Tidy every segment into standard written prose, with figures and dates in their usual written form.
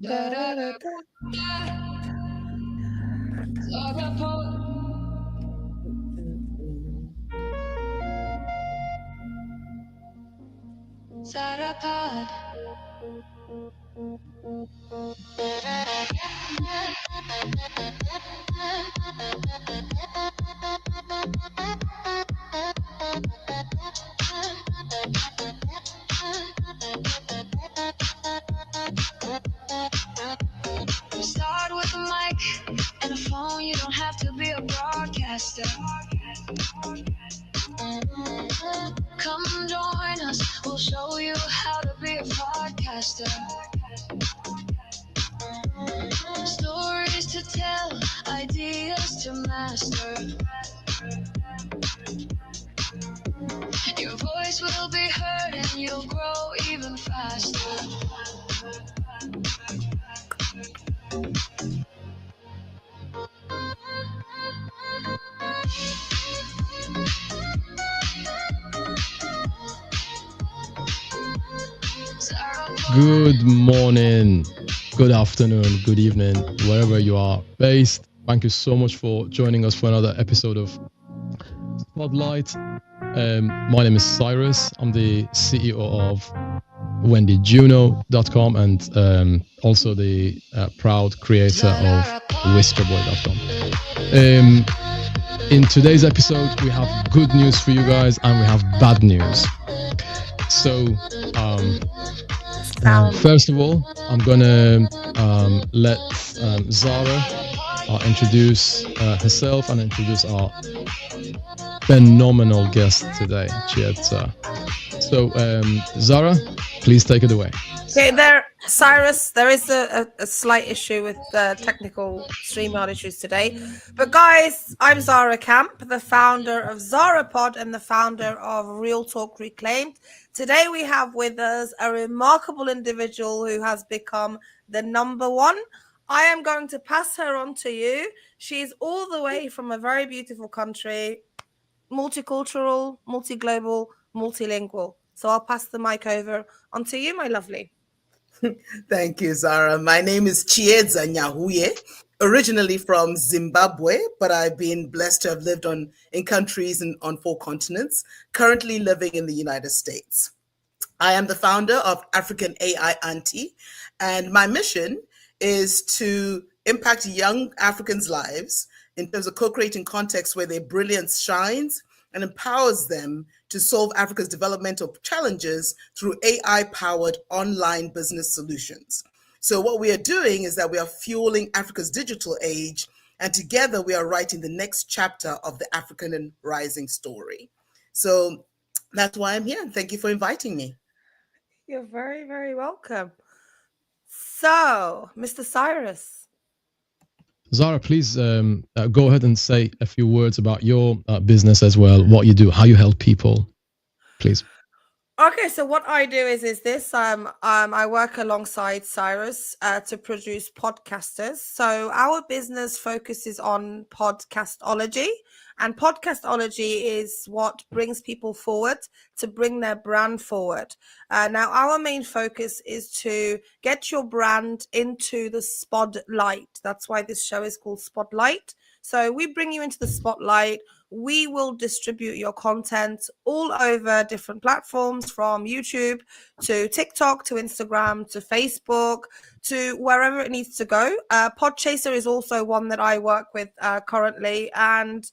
Sarapod. We start with a mic and a phone. You don't have to be a broadcaster. Come join us. We'll show you how to be a podcaster. Stories to tell, ideas to master. Your voice will be heard and you'll grow even faster. Good morning, good afternoon, good evening, wherever you are based. Thank you so much for joining us for another episode of Spotlight. My name is Cyrus. I'm the CEO of wendyjuno.com and also the proud creator of whisperboy.com. In today's episode, we have good news for you guys and we have bad news. So, first of all, I'm gonna let Zara introduce herself and introduce our phenomenal guest today, Chieta. So, Zara, please take it away. Okay, Cyrus, there is a slight issue with the technical StreamYard issues today. But guys, I'm Zara Camp, the founder of ZaraPod and the founder of Real Talk Reclaimed. Today we have with us a remarkable individual who has become the number one. I am going to pass her on to you. She's all the way from a very beautiful country, multicultural, multi-global, multilingual. So I'll pass the mic over onto you, my lovely. Thank you, Zara. My name is Chieza Nyahuye, originally from Zimbabwe, but I've been blessed to have lived in countries on 4 continents, currently living in the United States. I am the founder of African AI Auntie, and my mission is to impact young Africans' lives in terms of co-creating contexts where their brilliance shines and empowers them to solve Africa's developmental challenges through AI-powered online business solutions. So what we are doing is that we are fueling Africa's digital age, and together we are writing the next chapter of the African rising story. So that's why I'm here. Thank you for inviting me. You're very, very welcome. So, Mr. Cyrus. Zara, please go ahead and say a few words about your business as well, what you do, how you help people, please. Okay, so what I do is this. I work alongside Cyrus to produce podcasters. So our business focuses on podcastology, and podcastology is what brings people forward to bring their brand forward. Now, our main focus is to get your brand into the spotlight. That's why this show is called Spotlight. So we bring you into the spotlight. We will distribute your content all over different platforms, from YouTube to TikTok to Instagram to Facebook to wherever it needs to go. Podchaser is also one that I work with currently. And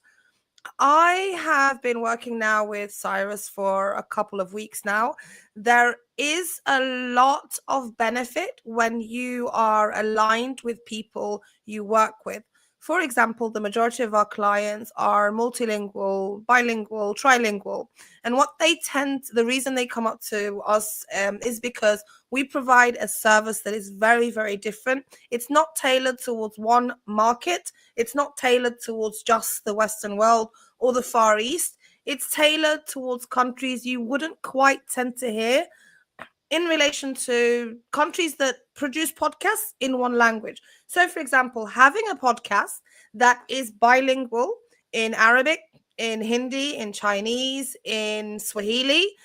I have been working now with Cyrus for a couple of weeks now. There is a lot of benefit when you are aligned with people you work with. For example, the majority of our clients are multilingual, bilingual, trilingual. And the reason they come up to us is because we provide a service that is very, very different. It's not tailored towards one market. It's not tailored towards just the Western world or the Far East. It's tailored towards countries you wouldn't quite tend to hear in relation to countries that produce podcasts in one language. So, for example, having a podcast that is bilingual in Arabic, in Hindi, in Chinese, in Swahili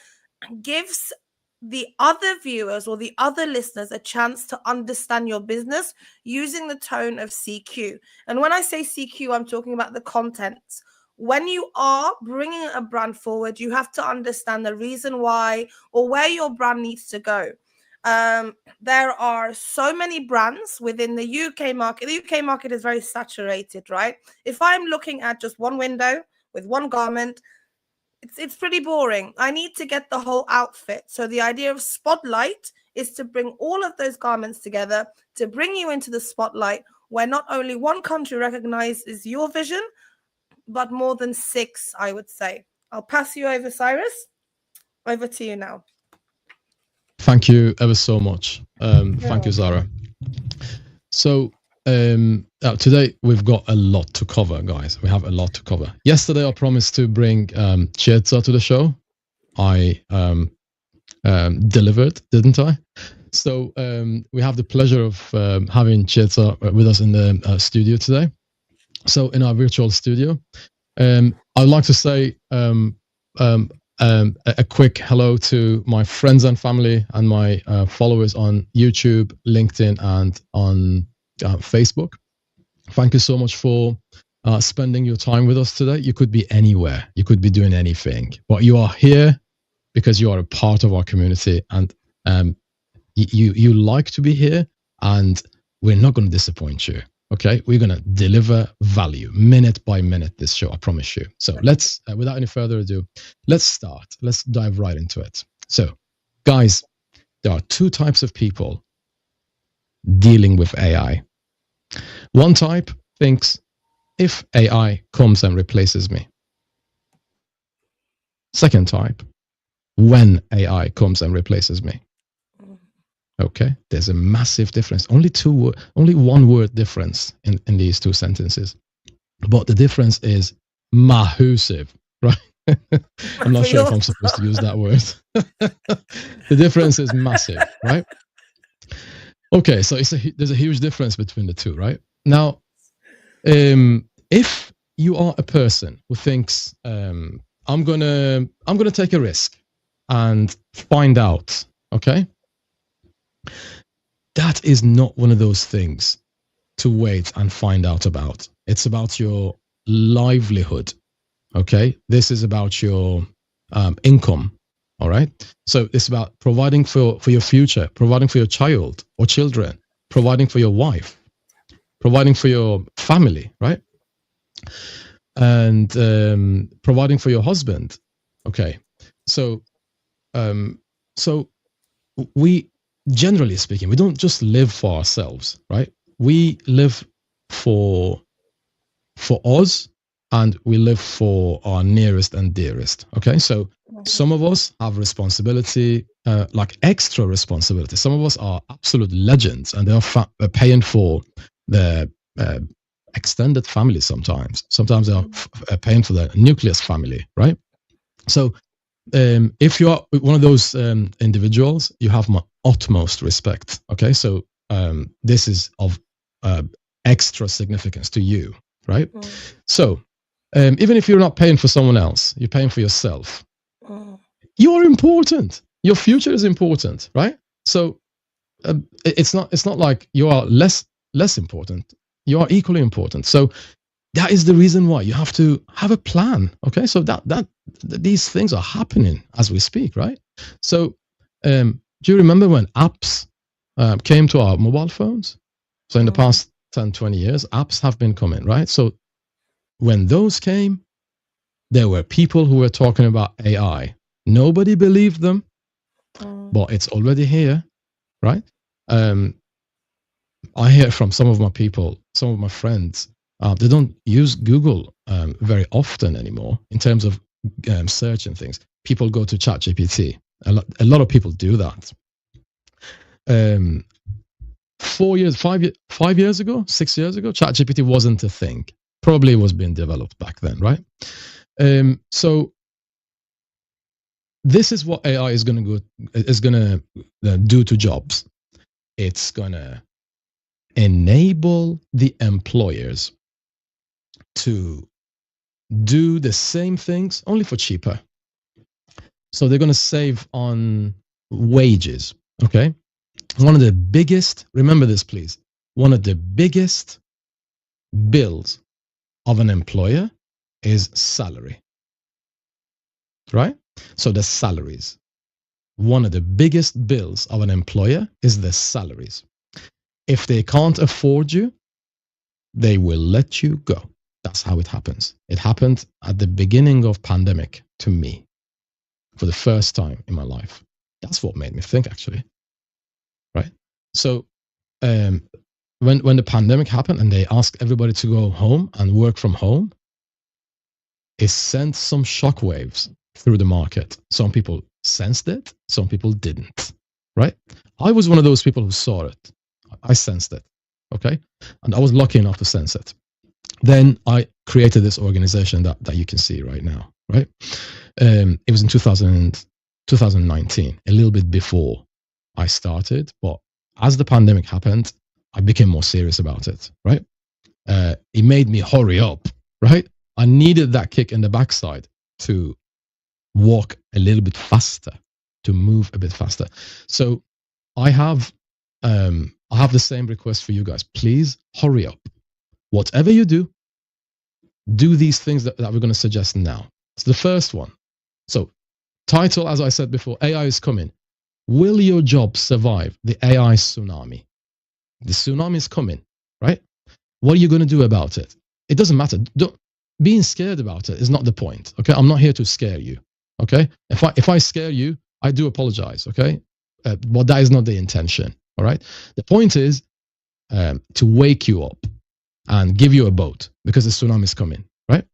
gives the other viewers or the other listeners a chance to understand your business using the tone of CQ. And when I say CQ, I'm talking about the contents. When you are bringing a brand forward, you have to understand the reason why or where your brand needs to go. There are so many brands within the UK market. The UK market is very saturated, right? If I'm looking at just one window with one garment, it's pretty boring. I need to get the whole outfit. So the idea of Spotlight is to bring all of those garments together, to bring you into the spotlight where not only one country recognizes your vision, but more than 6, I would say. I'll pass you over, Cyrus. Over to you now. Thank you ever so much. Thank you, Zara. So today we've got a lot to cover, guys. We have a lot to cover. Yesterday I promised to bring Chiedza to the show. I delivered, didn't I? So we have the pleasure of having Chiedza with us in the studio today. So in our virtual studio, I'd like to say a quick hello to my friends and family and my followers on YouTube, LinkedIn, and on Facebook. Thank you so much for spending your time with us today. You could be anywhere, you could be doing anything, but you are here because you are a part of our community, and you like to be here, and we're not going to disappoint you. Okay, we're going to deliver value minute by minute this show, I promise you. So let's, without any further ado, let's start. Let's dive right into it. So, guys, there are 2 types of people dealing with AI. One type thinks, if AI comes and replaces me. Second type, when AI comes and replaces me. Okay, there's a massive difference. Only one word difference in these 2 sentences, but the difference is massive, right? I'm not sure if I'm supposed to use that word. The difference is massive, right? Okay, so there's a huge difference between the 2, right? Now, if you are a person who thinks I'm gonna take a risk and find out, okay, that is not one of those things to wait and find out about. It's about your livelihood, okay? This is about your income, all right? So it's about providing for your future, providing for your child or children, providing for your wife, providing for your family, right? And providing for your husband, okay? So, we, generally speaking, we don't just live for ourselves, right? We live for us, and we live for our nearest and dearest. Okay, so some of us have responsibility, like extra responsibility. Some of us are absolute legends, and they are paying for their extended family sometimes. Sometimes they are paying for the nucleus family, right? So if you are one of those individuals, you have my utmost respect. Okay, so this is of extra significance to you, right? So even if you're not paying for someone else, you're paying for yourself. You are important. Your future is important, right? So it's not like you are less important. You are equally important. So that is the reason why you have to have a plan. Okay, so that these things are happening as we speak, right? So do you remember when apps came to our mobile phones? So in the past 10, 20 years, apps have been coming, right? So when those came, there were people who were talking about AI. Nobody believed them, but it's already here, right? I hear from some of my people, some of my friends, they don't use Google very often anymore in terms of search and things. People go to ChatGPT. A lot of people do that. 5 years ago, 6 years ago, ChatGPT wasn't a thing. Probably was being developed back then, right? So this is what AI is going to do to jobs. It's going to enable the employers to do the same things only for cheaper. So they're going to save on wages. Okay. One of the biggest, remember this please, one of the biggest bills of an employer is salary, right? So the salaries. One of the biggest bills of an employer is the salaries. If they can't afford you, they will let you go. That's how it happens. It happened at the beginning of pandemic to me for the first time in my life. That's what made me think, actually. Right? So when the pandemic happened and they asked everybody to go home and work from home, it sent some shockwaves through the market. Some people sensed it, some people didn't. Right? I was one of those people who saw it. I sensed it. Okay? And I was lucky enough to sense it. Then I created this organization that you can see right now, right? It was in 2019, a little bit before I started, but as the pandemic happened, I became more serious about it, right? It made me hurry up, right? I needed that kick in the backside to walk a little bit faster, to move a bit faster. So I have the same request for you guys. Please hurry up. Whatever you do these things that we're going to suggest now. So the first one. So title, as I said before, AI is coming. Will your job survive the AI tsunami? The tsunami is coming, right? What are you going to do about it? It doesn't matter. Being scared about it is not the point, okay? I'm not here to scare you, okay? If I scare you, I do apologize, okay? But that is not the intention, all right? The point is to wake you up and give you a boat because the tsunami is coming, right?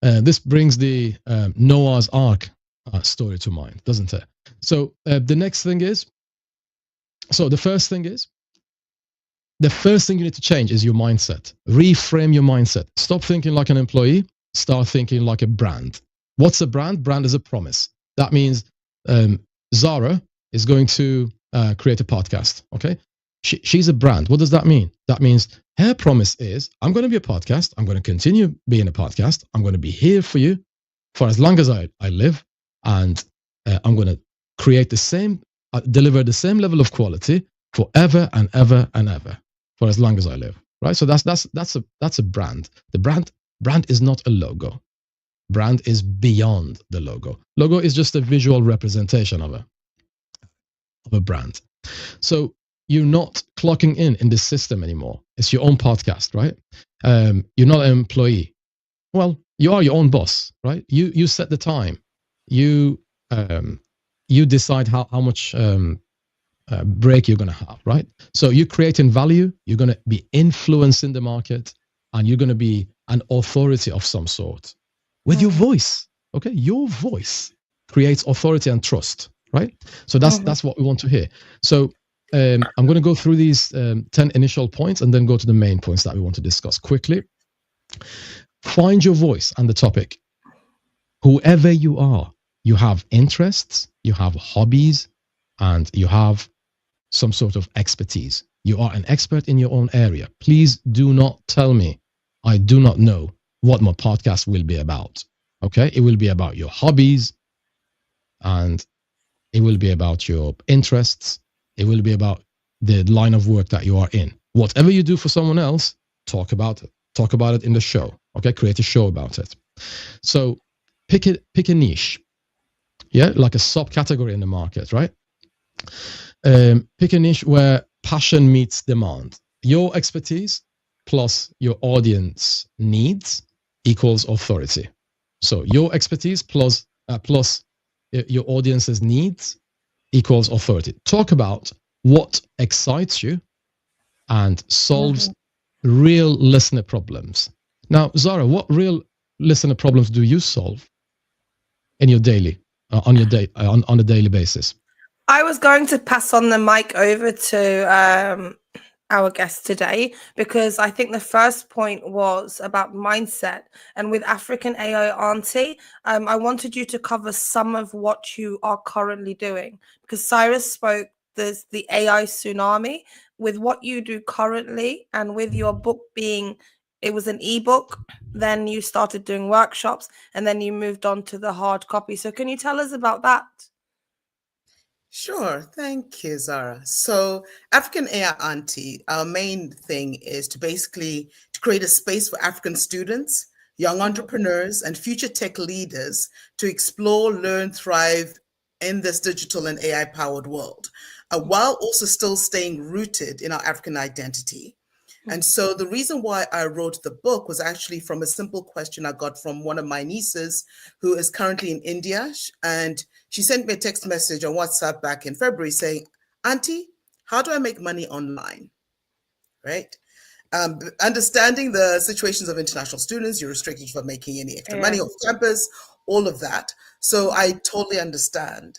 This brings the Noah's Ark story to mind, doesn't it? So the next thing is, the first thing you need to change is your mindset. Reframe your mindset. Stop thinking like an employee. Start thinking like a brand. What's a brand? Brand is a promise. That means Zara is going to create a podcast, okay? She's a brand. What does that mean? That means her promise is, I'm going to be a podcast. I'm going to continue being a podcast. I'm going to be here for you for as long as I live. And I'm going to create deliver the same level of quality forever and ever and ever for as long as I live. Right? So that's a brand. The brand is not a logo. Brand is beyond the logo. Logo is just a visual representation of a brand. So you're not clocking in this system anymore. It's your own podcast, right? You're not an employee. Well, you are your own boss, right? You set the time. You decide how much break you're going to have, right? So you're creating value. You're going to be influencing the market, and you're going to be an authority of some sort with your voice. Okay, your voice creates authority and trust, right? So that's what we want to hear. So I'm going to go through these 10 initial points and then go to the main points that we want to discuss quickly. Find your voice and the topic. Whoever you are, you have interests, you have hobbies, and you have some sort of expertise. You are an expert in your own area. Please do not tell me I do not know what my podcast will be about. Okay? It will be about your hobbies, and it will be about your interests. It will be about the line of work that you are in. Whatever you do for someone else, talk about it. Talk about it in the show. Okay, create a show about it. So pick a niche. Yeah, like a subcategory in the market, right? Pick a niche where passion meets demand. Your expertise plus your audience needs equals authority. So your expertise plus your audience's needs equals authority. Talk about what excites you and solves real listener problems. Now, Zara, what real listener problems do you solve in your daily, on a daily basis? I was going to pass on the mic over to our guest today, because I think the first point was about mindset. And with African AI Auntie, I wanted you to cover some of what you are currently doing, because Cyrus spoke, there's the AI tsunami, with what you do currently, and with your book being, it was an ebook, then you started doing workshops, and then you moved on to the hard copy. So can you tell us about that? Sure. Thank you, Zara. So, African AI Auntie, our main thing is to basically to create a space for African students, young entrepreneurs, and future tech leaders to explore, learn, thrive in this digital and AI powered world, while also still staying rooted in our African identity. And so the reason why I wrote the book was actually from a simple question I got from one of my nieces who is currently in India. And she sent me a text message on WhatsApp back in February saying, Auntie, how do I make money online? Right? Understanding the situations of international students, you're restricted from making any extra money off campus, all of that. So I totally understand.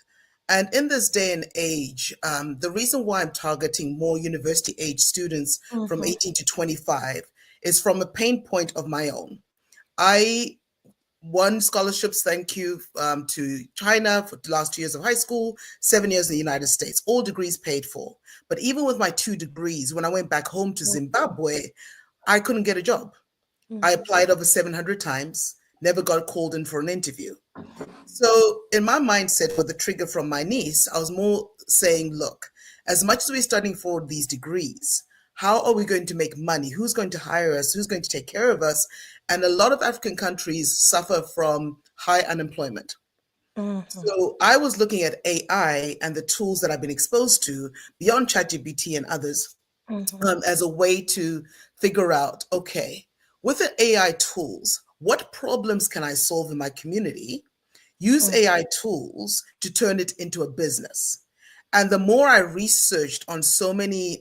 And in this day and age, the reason why I'm targeting more university age students from 18 to 25 is from a pain point of my own. I won scholarships, thank you, to China for the last 2 years of high school, 7 years in the United States, all degrees paid for. But even with my 2 degrees, when I went back home to Zimbabwe, I couldn't get a job. I applied over 700 times, never got called in for an interview. So in my mindset, with the trigger from my niece, I was more saying, look, as much as we're studying for these degrees, how are we going to make money? Who's going to hire us? Who's going to take care of us? And a lot of African countries suffer from high unemployment. So I was looking at AI and the tools that I've been exposed to beyond ChatGPT and others as a way to figure out, okay, with the AI tools, what problems can I solve in my community? Use AI tools to turn it into a business. And the more I researched on so many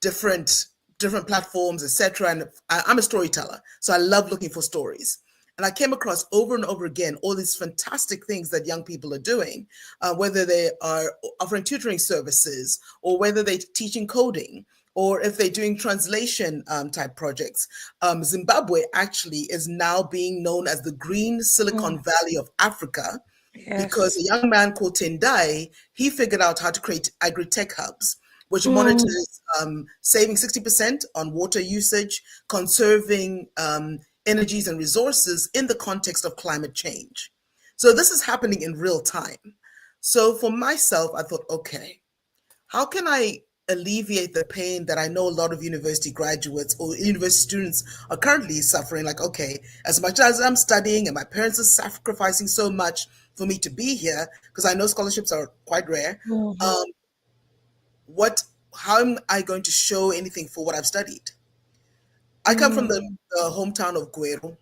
different platforms, etc., and I'm a storyteller, so I love looking for stories. And I came across over and over again all these fantastic things that young people are doing, whether they are offering tutoring services or whether they're teaching coding, or if they're doing translation type projects. Zimbabwe actually is now being known as the Green Silicon Valley of Africa, because a young man called Tendai, he figured out how to create agri-tech hubs, which monitors saving 60% on water usage, conserving energies and resources in the context of climate change. So this is happening in real time. So for myself, I thought, okay, how can I alleviate the pain that I know a lot of university graduates or university students are currently suffering? Like, okay, as much as I'm studying and my parents are sacrificing so much for me to be here, because I know scholarships are quite rare, how am I going to show anything for what I've studied? I come from the hometown of Gweru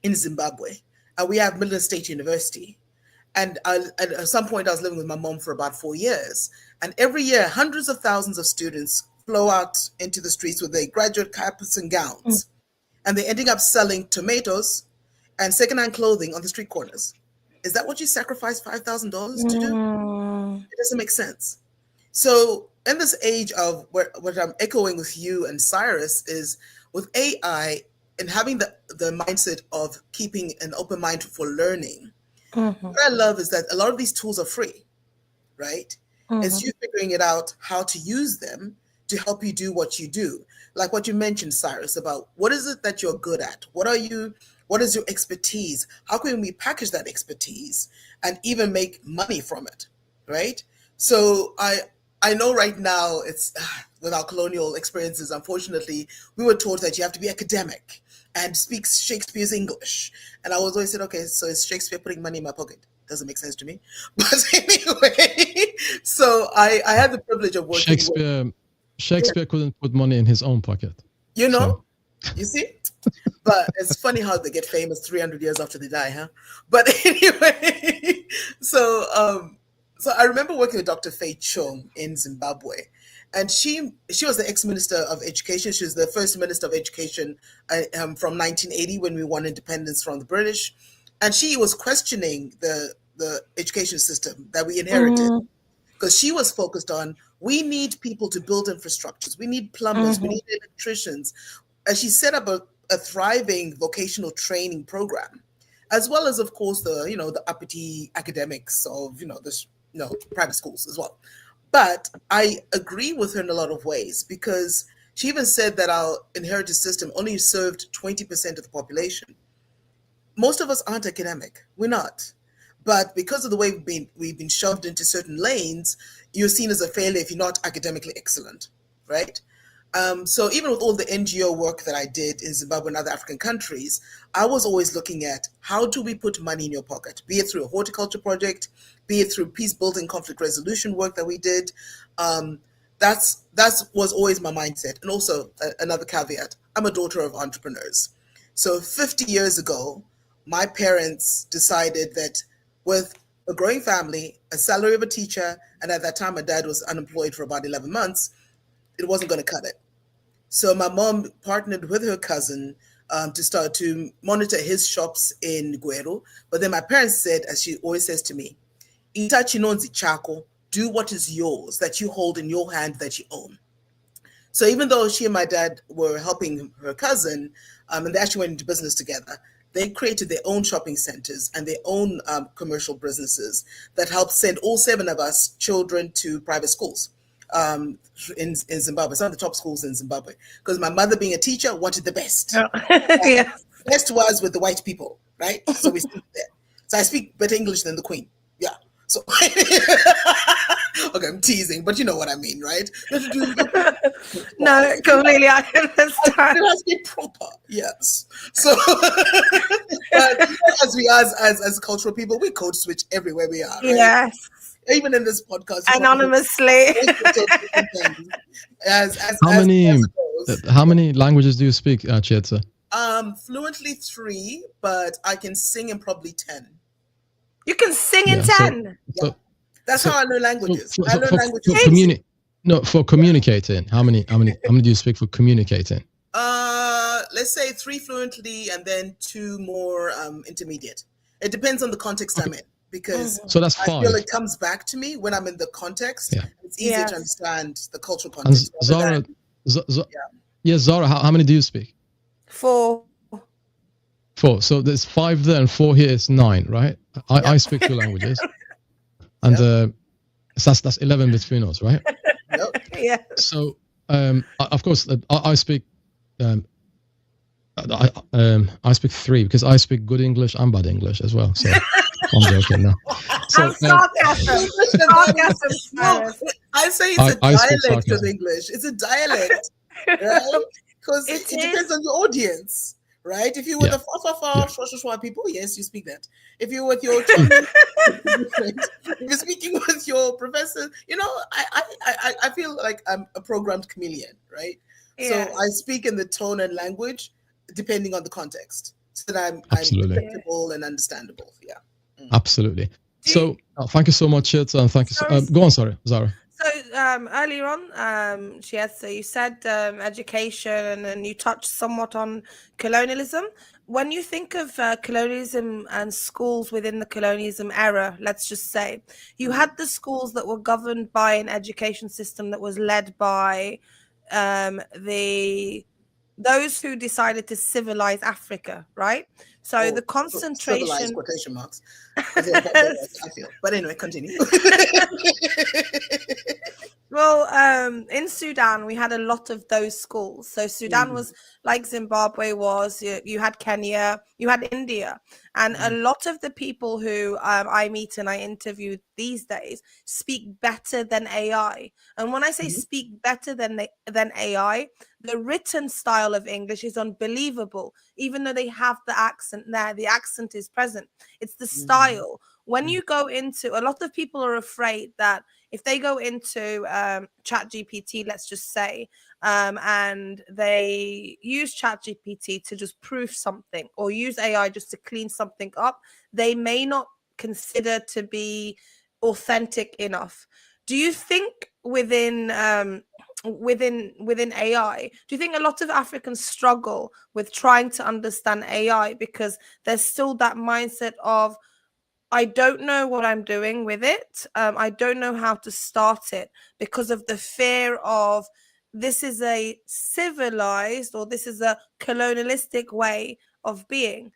in Zimbabwe, and we have Middle State University. And at some point, I was living with my mom for about 4 years. And every year, hundreds of thousands of students flow out into the streets with their graduate caps and gowns. And they're ending up selling tomatoes and secondhand clothing on the street corners. Is that what you sacrifice $5,000 to do? It doesn't make sense. So in this age of what I'm echoing with you and Cyrus is with AI and having the mindset of keeping an open mind for learning. What I love is that a lot of these tools are free, right? It's you figuring it out how to use them to help you do what you do. Like what you mentioned, Cyrus, about what is it that you're good at? What is your expertise? How can we package that expertise and even make money from it, right? So I know right now it's with our colonial experiences, unfortunately, we were taught that you have to be academic and speak Shakespeare's English. And I was always said, okay, so is Shakespeare putting money in my pocket? Doesn't make sense to me. But anyway, so I had the privilege of working Shakespeare couldn't put money in his own pocket. You know, you see? But it's funny how they get famous 300 years after they die, huh? But anyway, so I remember working with Dr. Faye Chung in Zimbabwe. And she was the ex-minister of education. She was the first minister of education from 1980 when we won independence from the British. And she was questioning the education system that we inherited, because she was focused on, we need people to build infrastructures. We need plumbers. We need electricians. And she set up a thriving vocational training program, as well as, of course, the uppity academics of, private schools as well. But I agree with her in a lot of ways, because she even said that our inherited system only served 20% of the population. Most of us aren't academic. We're not. But because of the way we've been shoved into certain lanes, you're seen as a failure if you're not academically excellent, right? So even with all the NGO work that I did in Zimbabwe and other African countries, I was always looking at how do we put money in your pocket, be it through a horticulture project, be it through peace building, conflict resolution work that we did. That's was always my mindset. And also another caveat: I'm a daughter of entrepreneurs. So 50 years ago, my parents decided that with a growing family, a salary of a teacher, and at that time my dad was unemployed for about 11 months, it wasn't going to cut it. So my mom partnered with her cousin to start to monitor his shops in Guero. But then my parents said, as she always says to me, "Ita chinonzi chako, do what is yours, that you hold in your hand, that you own." So even though she and my dad were helping her cousin, and they actually went into business together, they created their own shopping centers and their own commercial businesses that helped send all 7 of us children to private schools in Zimbabwe, some of the top schools in Zimbabwe. Because my mother, being a teacher, wanted the best. Yeah. Best was with the white people, right? So we speak there. So I speak better English than the Queen. Yeah. So okay, I'm teasing, but you know what I mean, right? No, completely. I It understand. has to be proper, yes. So, but as we as cultural people, we code switch everywhere we are, right? Yes, Even in this podcast, you anonymously. How many languages do you speak, Chietza? Fluently 3, but I can sing in probably 10. You can sing in Yeah, 10. That's how I learn languages. For, I learn languages. for communicating, how many do you speak for communicating? Let's say 3 fluently and then 2 more intermediate. It depends on the context I'm in, because So that's 5. I feel it comes back to me when I'm in the context. Yeah. It's easier Yes. to understand the cultural And context. Zara, Zara, how many do you speak? 4. 4. So there's 5 there and 4 here is 9, right? I speak 2 languages, and that's 11 between us, right? Yep. Yeah. So of course I speak I speak 3 because I speak good English and bad English as well. So I'm joking now. So, And sarcasm. Sarcasm. No, I say it's a I speak dialect of sarcasm. English. It's a dialect, right? Because It it depends on your audience, right? If you're with the shwa people, yes, you speak that. If you're with your Chinese, if you're speaking with your professor, I feel like I'm a programmed chameleon, right? Yeah. So I speak in the tone and language depending on the context, so that I'm Absolutely. acceptable and understandable. Yeah. Absolutely. So thank you so much, Chietza, and thank you. Go on, sorry, Zara. So earlier on, Chiesa, you said education, and you touched somewhat on colonialism. When you think of colonialism and schools within the colonialism era, let's just say, you had the schools that were governed by an education system that was led by those who decided to civilize Africa, right? So the concentration. Civilized, quotation marks. I feel. But anyway, continue. Well, in Sudan, we had a lot of those schools. So Sudan was like Zimbabwe was. You had Kenya, you had India, and a lot of the people who I meet and I interview these days speak better than AI. And when I say speak better than AI, the written style of English is unbelievable. Even though they have the accent there, the accent is present. It's the style. When you go into, a lot of people are afraid that if they go into ChatGPT, let's just say, and they use ChatGPT to just prove something or use AI just to clean something up, they may not consider to be authentic enough. Do you think within AI, do you think a lot of Africans struggle with trying to understand AI because there's still that mindset of, I don't know what I'm doing with it. I don't know how to start it because of the fear of this is a civilized or this is a colonialistic way of being.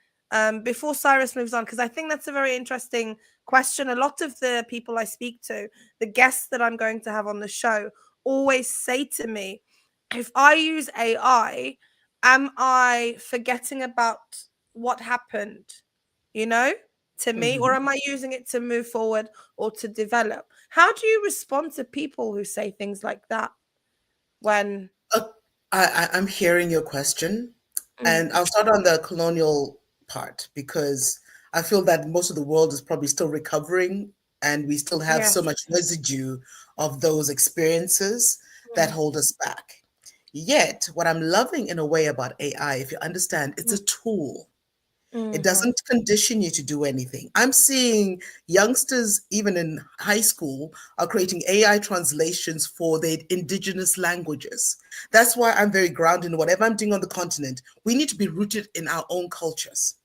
Before Cyrus moves on, because I think that's a very interesting question. A lot of the people I speak to, the guests that I'm going to have on the show, always say to me, if I use AI, am I forgetting about what happened? You know? to me, or am I using it to move forward or to develop? How do you respond to people who say things like that when I'm hearing your question, and I'll start on the colonial part because I feel that most of the world is probably still recovering, and we still have so yes, much residue of those experiences that hold us back. Yet, what I'm loving in a way about AI, if you understand, it's a tool. It Mhm. doesn't condition you to do anything. I'm seeing youngsters, even in high school, are creating AI translations for their indigenous languages. That's why I'm very grounded in whatever I'm doing on the continent. We need to be rooted in our own cultures.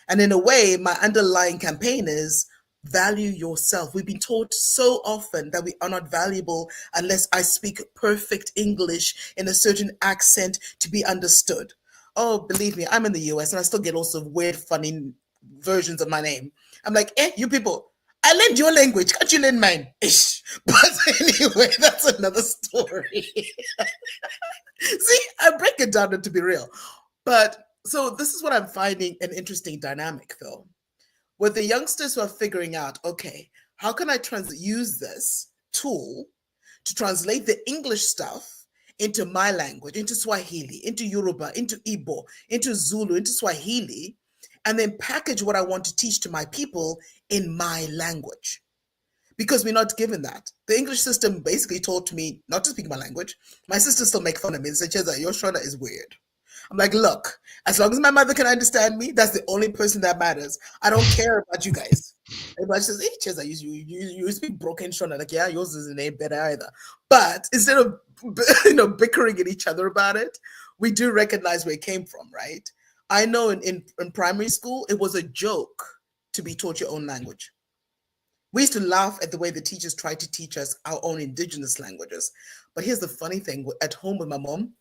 And in a way, my underlying campaign is value yourself. We've been taught so often that we are not valuable unless I speak perfect English in a certain accent to be understood. Oh, believe me, I'm in the US and I still get all sorts of weird, funny versions of my name. I'm like, you people, I learned your language. Can't you learn mine? Ish. But anyway, that's another story. See, I break it down to be real. But so this is what I'm finding an interesting dynamic, though, with the youngsters who are figuring out, okay, how can I use this tool to translate the English stuff into my language, into Swahili, into Yoruba, into Igbo, into Zulu, into Swahili, and then package what I want to teach to my people in my language? Because we're not given that. The English system basically taught me not to speak my language. My sisters still make fun of me and say, Cheza, your Shona is weird. I'm like, look, as long as my mother can understand me, that's the only person that matters. I don't care about you guys. Everybody says, hey, Cheza, you speak broken Shona. Like, yeah, yours isn't any better either. But instead of bickering at each other about it, we do recognize where it came from, right? I know in primary school, it was a joke to be taught your own language. We used to laugh at the way the teachers tried to teach us our own indigenous languages. But here's the funny thing, at home with my mom,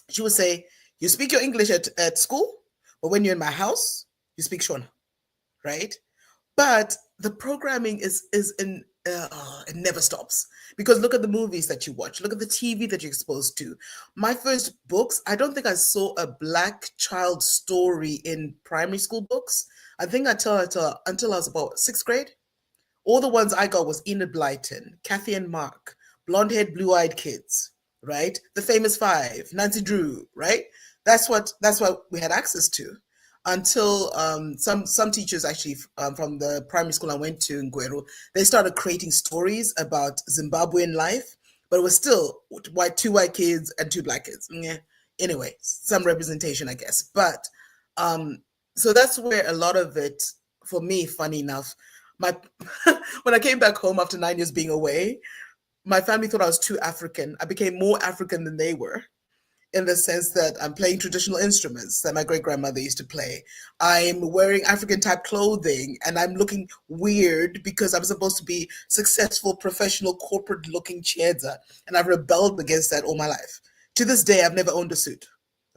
she would say, you speak your English at school, but when you're in my house, you speak Shona, right? But the programming is in it never stops, because look at the movies that you watch, look at the TV that you're exposed to. My first books, I don't think I saw a black child story in primary school books. I think until I was about sixth grade. All the ones I got was Enid Blyton, Kathy and Mark, blonde-haired, blue-eyed kids, right? The Famous Five, Nancy Drew, right? That's what we had access to until some teachers actually from the primary school I went to in Guero, they started creating stories about Zimbabwean life, but it was still two white kids and two black kids. Yeah. Anyway, some representation, I guess. But so that's where a lot of it, for me, funny enough, my when I came back home after 9 years being away, my family thought I was too African. I became more African than they were, in the sense that I'm playing traditional instruments that my great grandmother used to play. I'm wearing African type clothing and I'm looking weird because I'm supposed to be successful, professional, corporate looking Chiedza. And I've rebelled against that all my life. To this day, I've never owned a suit.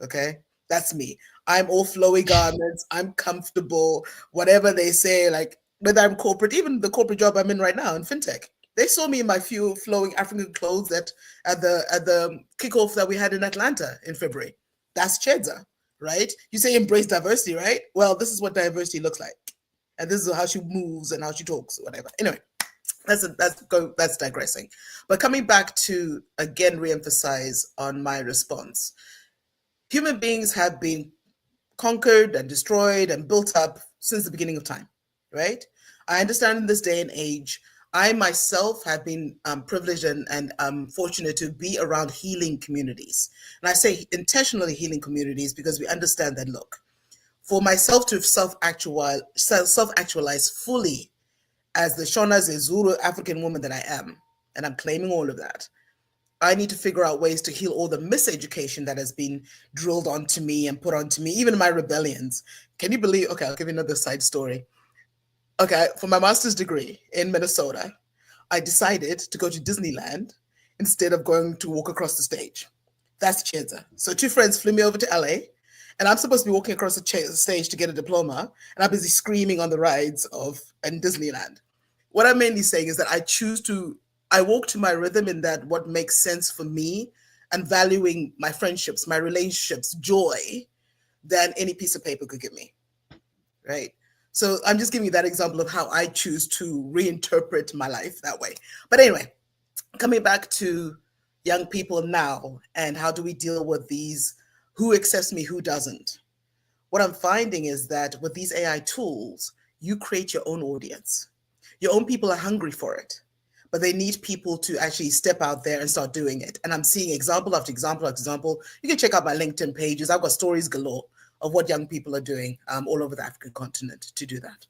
Okay. That's me. I'm all flowy garments. I'm comfortable. Whatever they say, like whether I'm corporate, even the corporate job I'm in right now in fintech. They saw me in my few flowing African clothes at the kickoff that we had in Atlanta in February. That's Chedza, right? You say embrace diversity, right? Well, this is what diversity looks like, and this is how she moves and how she talks, whatever. Anyway, that's digressing. But coming back to again reemphasize on my response, human beings have been conquered and destroyed and built up since the beginning of time, right? I understand in this day and age, I myself have been privileged and fortunate to be around healing communities. And I say intentionally healing communities because we understand that, look, for myself to self-actualize fully as the Shona Zezuru African woman that I am, and I'm claiming all of that, I need to figure out ways to heal all the miseducation that has been drilled onto me and put onto me, even in my rebellions. Can you believe? Okay, I'll give you another side story. Okay, for my master's degree in Minnesota, I decided to go to Disneyland instead of going to walk across the stage. That's Chiedza. So two friends flew me over to LA, and I'm supposed to be walking across the stage to get a diploma, and I'm busy screaming on the rides in Disneyland. What I'm mainly saying is that I walk to my rhythm in that what makes sense for me and valuing my friendships, my relationships, joy, than any piece of paper could give me, right? So I'm just giving you that example of how I choose to reinterpret my life that way. But anyway, coming back to young people now and how do we deal with these, who accepts me, who doesn't? What I'm finding is that with these AI tools, you create your own audience. Your own people are hungry for it, but they need people to actually step out there and start doing it. And I'm seeing example after example after example. You can check out my LinkedIn pages. I've got stories galore of what young people are doing all over the African continent to do that.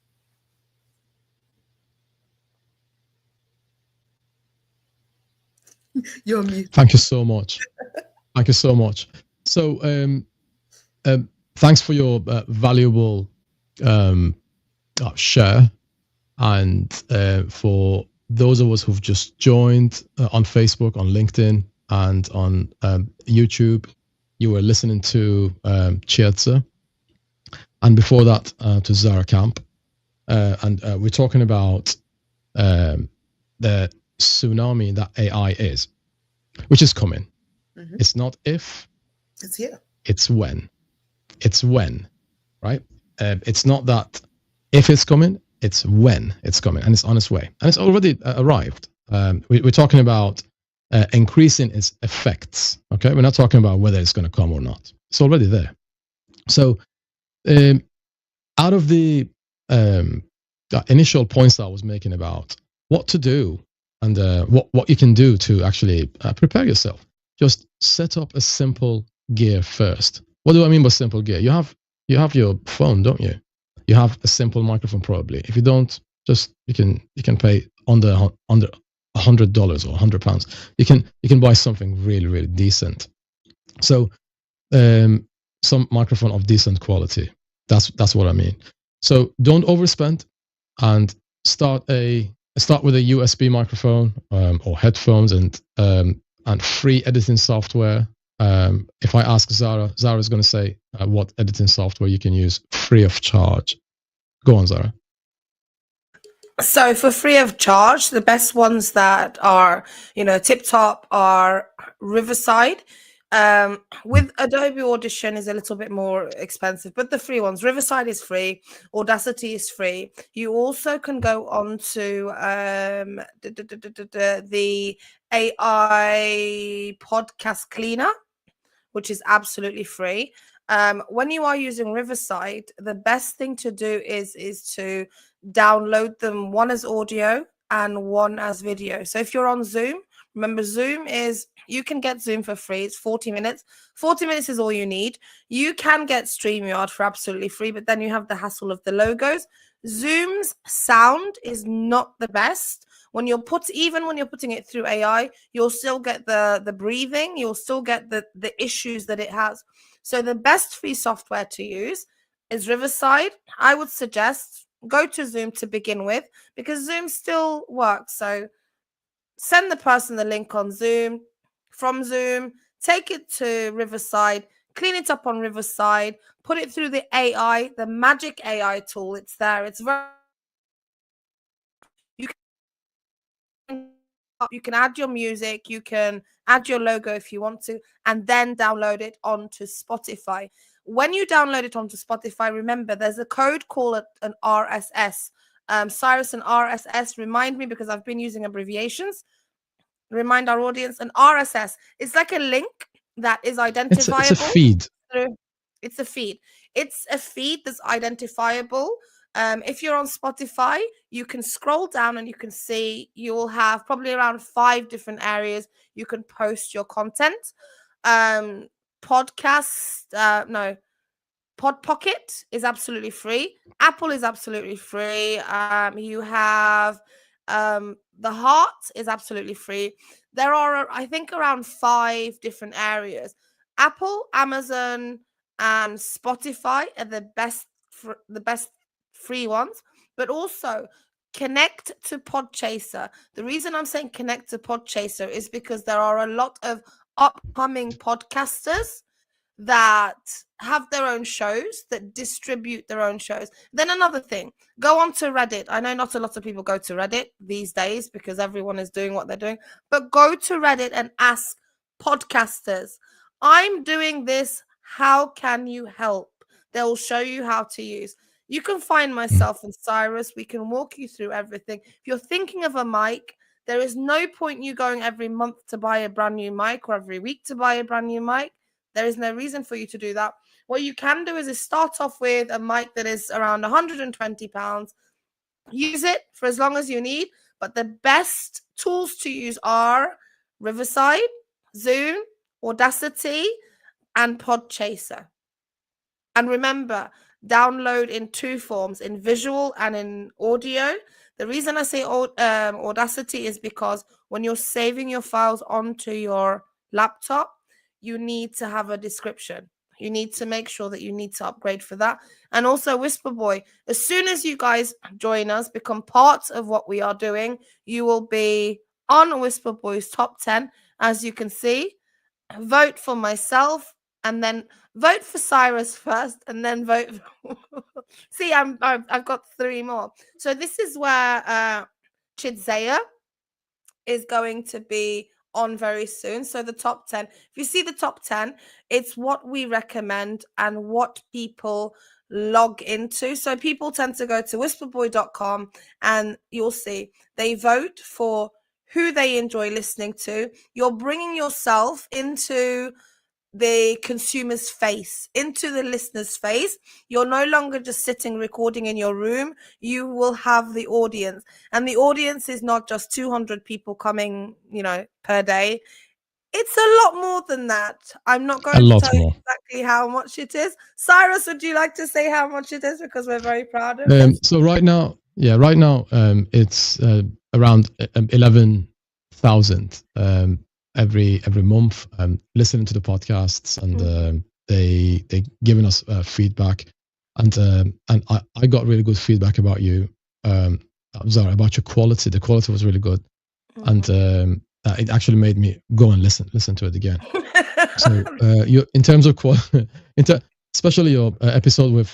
You're mute. Thank you so much. Thank you so much. So, thanks for your valuable share. And for those of us who've just joined on Facebook, on LinkedIn, and on YouTube, you were listening to Chietza. And before that, to Zara Camp. And we're talking about the tsunami that AI is, which is coming. Mm-hmm. It's not if, it's here. It's when. It's when, right? It's not that if it's coming, it's when it's coming, and it's on its way, and it's already arrived. We're talking about increasing its effects. Okay, we're not talking about whether it's going to come or not. It's already there. So, out of the initial points that I was making about what to do and what you can do to actually prepare yourself, just set up a simple gear first. What do I mean by simple gear? You have your phone, don't you? You have a simple microphone probably. If you don't, just you can pay under $100 or £100. You can buy something really, really decent. So some microphone of decent quality. That's what I mean. So don't overspend, and start with a USB microphone or headphones and free editing software. If I ask Zara's going to say what editing software you can use free of charge. Go on, Zara. So for free of charge, the best ones that are, tip top are Riverside. With Adobe Audition is a little bit more expensive, but the free ones, Riverside is free, Audacity is free. You also can go on to the AI podcast cleaner, which is absolutely free. When you are using Riverside, the best thing to do is to download them, one as audio and one as video. So if you're on Zoom, remember Zoom is, you can get Zoom for free. It's 40 minutes. 40 minutes is all you need. You can get StreamYard for absolutely free, but then you have the hassle of the logos. Zoom's sound is not the best. When you're putting it through AI, you'll still get the breathing, you'll still get the issues that it has. So the best free software to use is Riverside. I would suggest go to Zoom to begin with, because Zoom still works. So send the person the link on Zoom. From Zoom, take it to Riverside, clean it up on Riverside, put it through the AI, the magic AI tool. It's there. It's very, you can add your music, you can add your logo if you want to, and then download it onto Spotify. When you download it onto Spotify, remember there's a code called an RSS. Cyrus, and RSS, remind me, because I've been using abbreviations. Remind our audience, an RSS is like a link that is identifiable. It's a feed. It's a feed. It's a feed that's identifiable. If you're on Spotify, you can scroll down and you can see you will have probably around 5 different areas you can post your content. Pod Pocket is absolutely free. Apple is absolutely free. You have the Heart is absolutely free. There are, I think, around 5 different areas. Apple, Amazon, and Spotify are the best free ones, but also connect to Podchaser. The reason I'm saying connect to Podchaser is because there are a lot of upcoming podcasters that have their own shows, that distribute their own shows. Then another thing, go on to Reddit. I know not a lot of people go to Reddit these days because everyone is doing what they're doing, but go to Reddit and ask podcasters, I'm doing this, how can you help? They'll show you how to use. You can find myself and Cyrus. We can walk you through everything. If you're thinking of a mic, there is no point you going every month to buy a brand new mic or every week to buy a brand new mic. There is no reason for you to do that. What you can do is start off with a mic that is around £120. Use it for as long as you need. But the best tools to use are Riverside, Zoom, Audacity, and Podchaser. And remember, download in two forms, in visual and in audio. The reason I say Audacity is because when you're saving your files onto your laptop, you need to have a description. You need to make sure that you need to upgrade for that. And also Whisperboy, as soon as you guys join us, become part of what we are doing, you will be on Whisperboy's top 10. As you can see, vote for myself and then vote for Cyrus first and then vote for... See, I've got three more. So this is where Chidzaya is going to be on very soon. So the top 10, if you see the top 10, it's what we recommend and what people log into. So people tend to go to whisperboy.com and you'll see they vote for who they enjoy listening to. You're bringing yourself into the consumer's face, into the listener's face. You're no longer just sitting recording in your room. You will have the audience, and the audience is not just 200 people coming, per day. It's a lot more than that. I'm not going to tell you exactly how much it is. Cyrus, would you like to say how much it is, because we're very proud of it? So right now, it's around 11,000 every month, listening to the podcasts, and they giving us feedback, and I got really good feedback about you, Zara, about your quality. The quality was really good, and it actually made me go and listen to it again. So you, in terms of quality, especially your episode with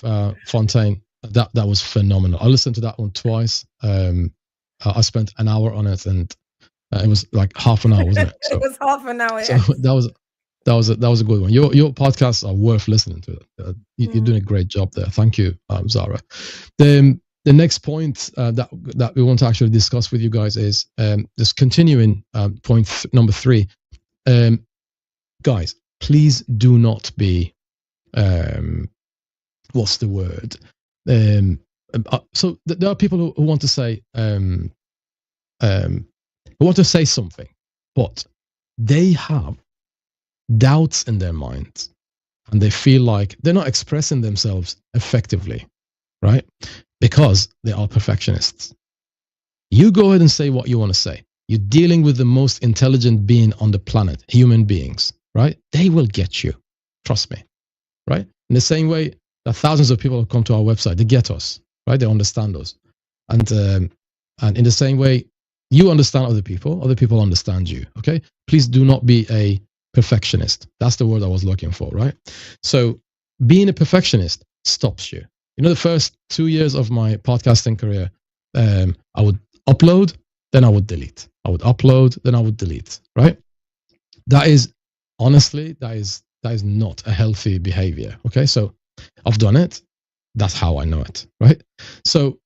Fontaine, that was phenomenal. I listened to that one twice. I spent an hour on it, and it was like half an hour, wasn't it? So, it was half an hour. So that was a good one. Your podcasts are worth listening to. You're doing a great job there. Thank you, Zara. The next point that we want to actually discuss with you guys is just continuing point number 3. Guys, please do not be what's the word? So there are people who want to say who want to say something, but they have doubts in their minds, and they feel like they're not expressing themselves effectively, right? Because they are perfectionists. You go ahead and say what you want to say. You're dealing with the most intelligent being on the planet, human beings, right? They will get you. Trust me, right? In the same way that thousands of people have come to our website, they get us, right? They understand us. And in the same way, you understand other people understand you, okay? Please do not be a perfectionist. That's the word I was looking for, right? So being a perfectionist stops you. The first 2 years of my podcasting career, I would upload, then I would delete. I would upload, then I would delete, right? That is, honestly, that is not a healthy behavior, okay? So I've done it. That's how I know it, right? So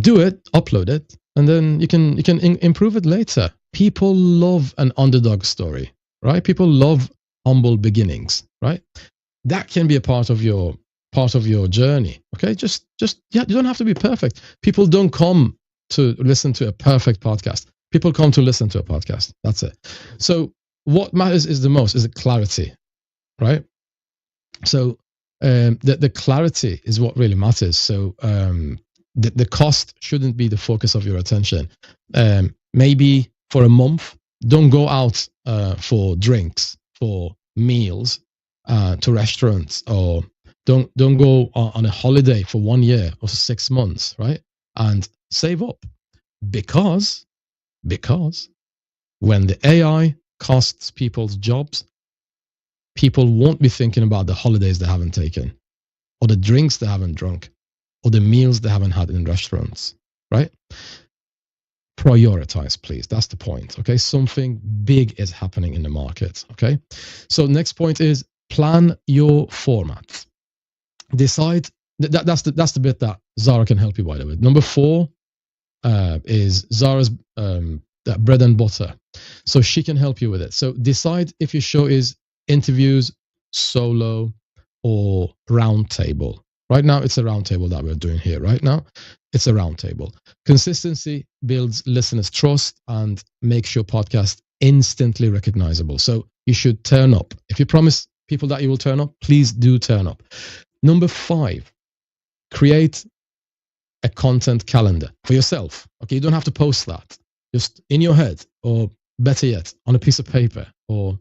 do it, upload it, and then you can improve it later. People love an underdog story, right? People love humble beginnings, right? That can be a part of your journey, okay? Just you don't have to be perfect. People don't come to listen to a perfect podcast. People come to listen to a podcast. That's it. So what matters is the clarity, right? So the clarity is what really matters. So the cost shouldn't be the focus of your attention. Maybe for a month, don't go out for drinks, for meals, to restaurants, or don't go on a holiday for 1 year or 6 months, right? And save up, because when the AI costs people's jobs, people won't be thinking about the holidays they haven't taken, or the drinks they haven't drunk, or the meals they haven't had in restaurants, right? Prioritize, please. That's the point, okay? Something big is happening in the market, okay? So next point is plan your format. Decide that's the bit that Zara can help you, by the way. Number 4 is Zara's that bread and butter. So she can help you with it. So decide if your show is interviews, solo, or round table. Right now, it's a round table that we're doing here. Right now, it's a round table. Consistency builds listeners' trust and makes your podcast instantly recognizable. So you should turn up. If you promise people that you will turn up, please do turn up. Number 5, create a content calendar for yourself. Okay, you don't have to post that. Just in your head, or better yet, on a piece of paper, or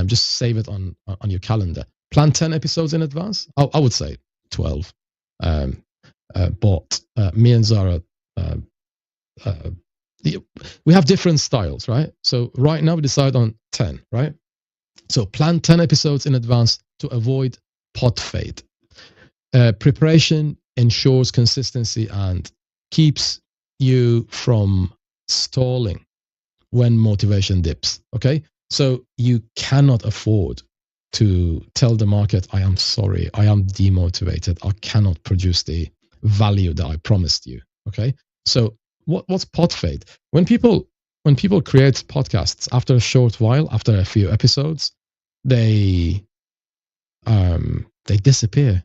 just save it on your calendar. Plan 10 episodes in advance. I would say 12. But me and Zara, we have different styles, right? So right now we decide on 10, right? So plan 10 episodes in advance to avoid pod fade. Preparation ensures consistency and keeps you from stalling when motivation dips. Okay, so you cannot afford to tell the market, I am sorry, I am demotivated, I cannot produce the value that I promised you. Okay, so what's pod fade? When people create podcasts, after a short while, after a few episodes, they disappear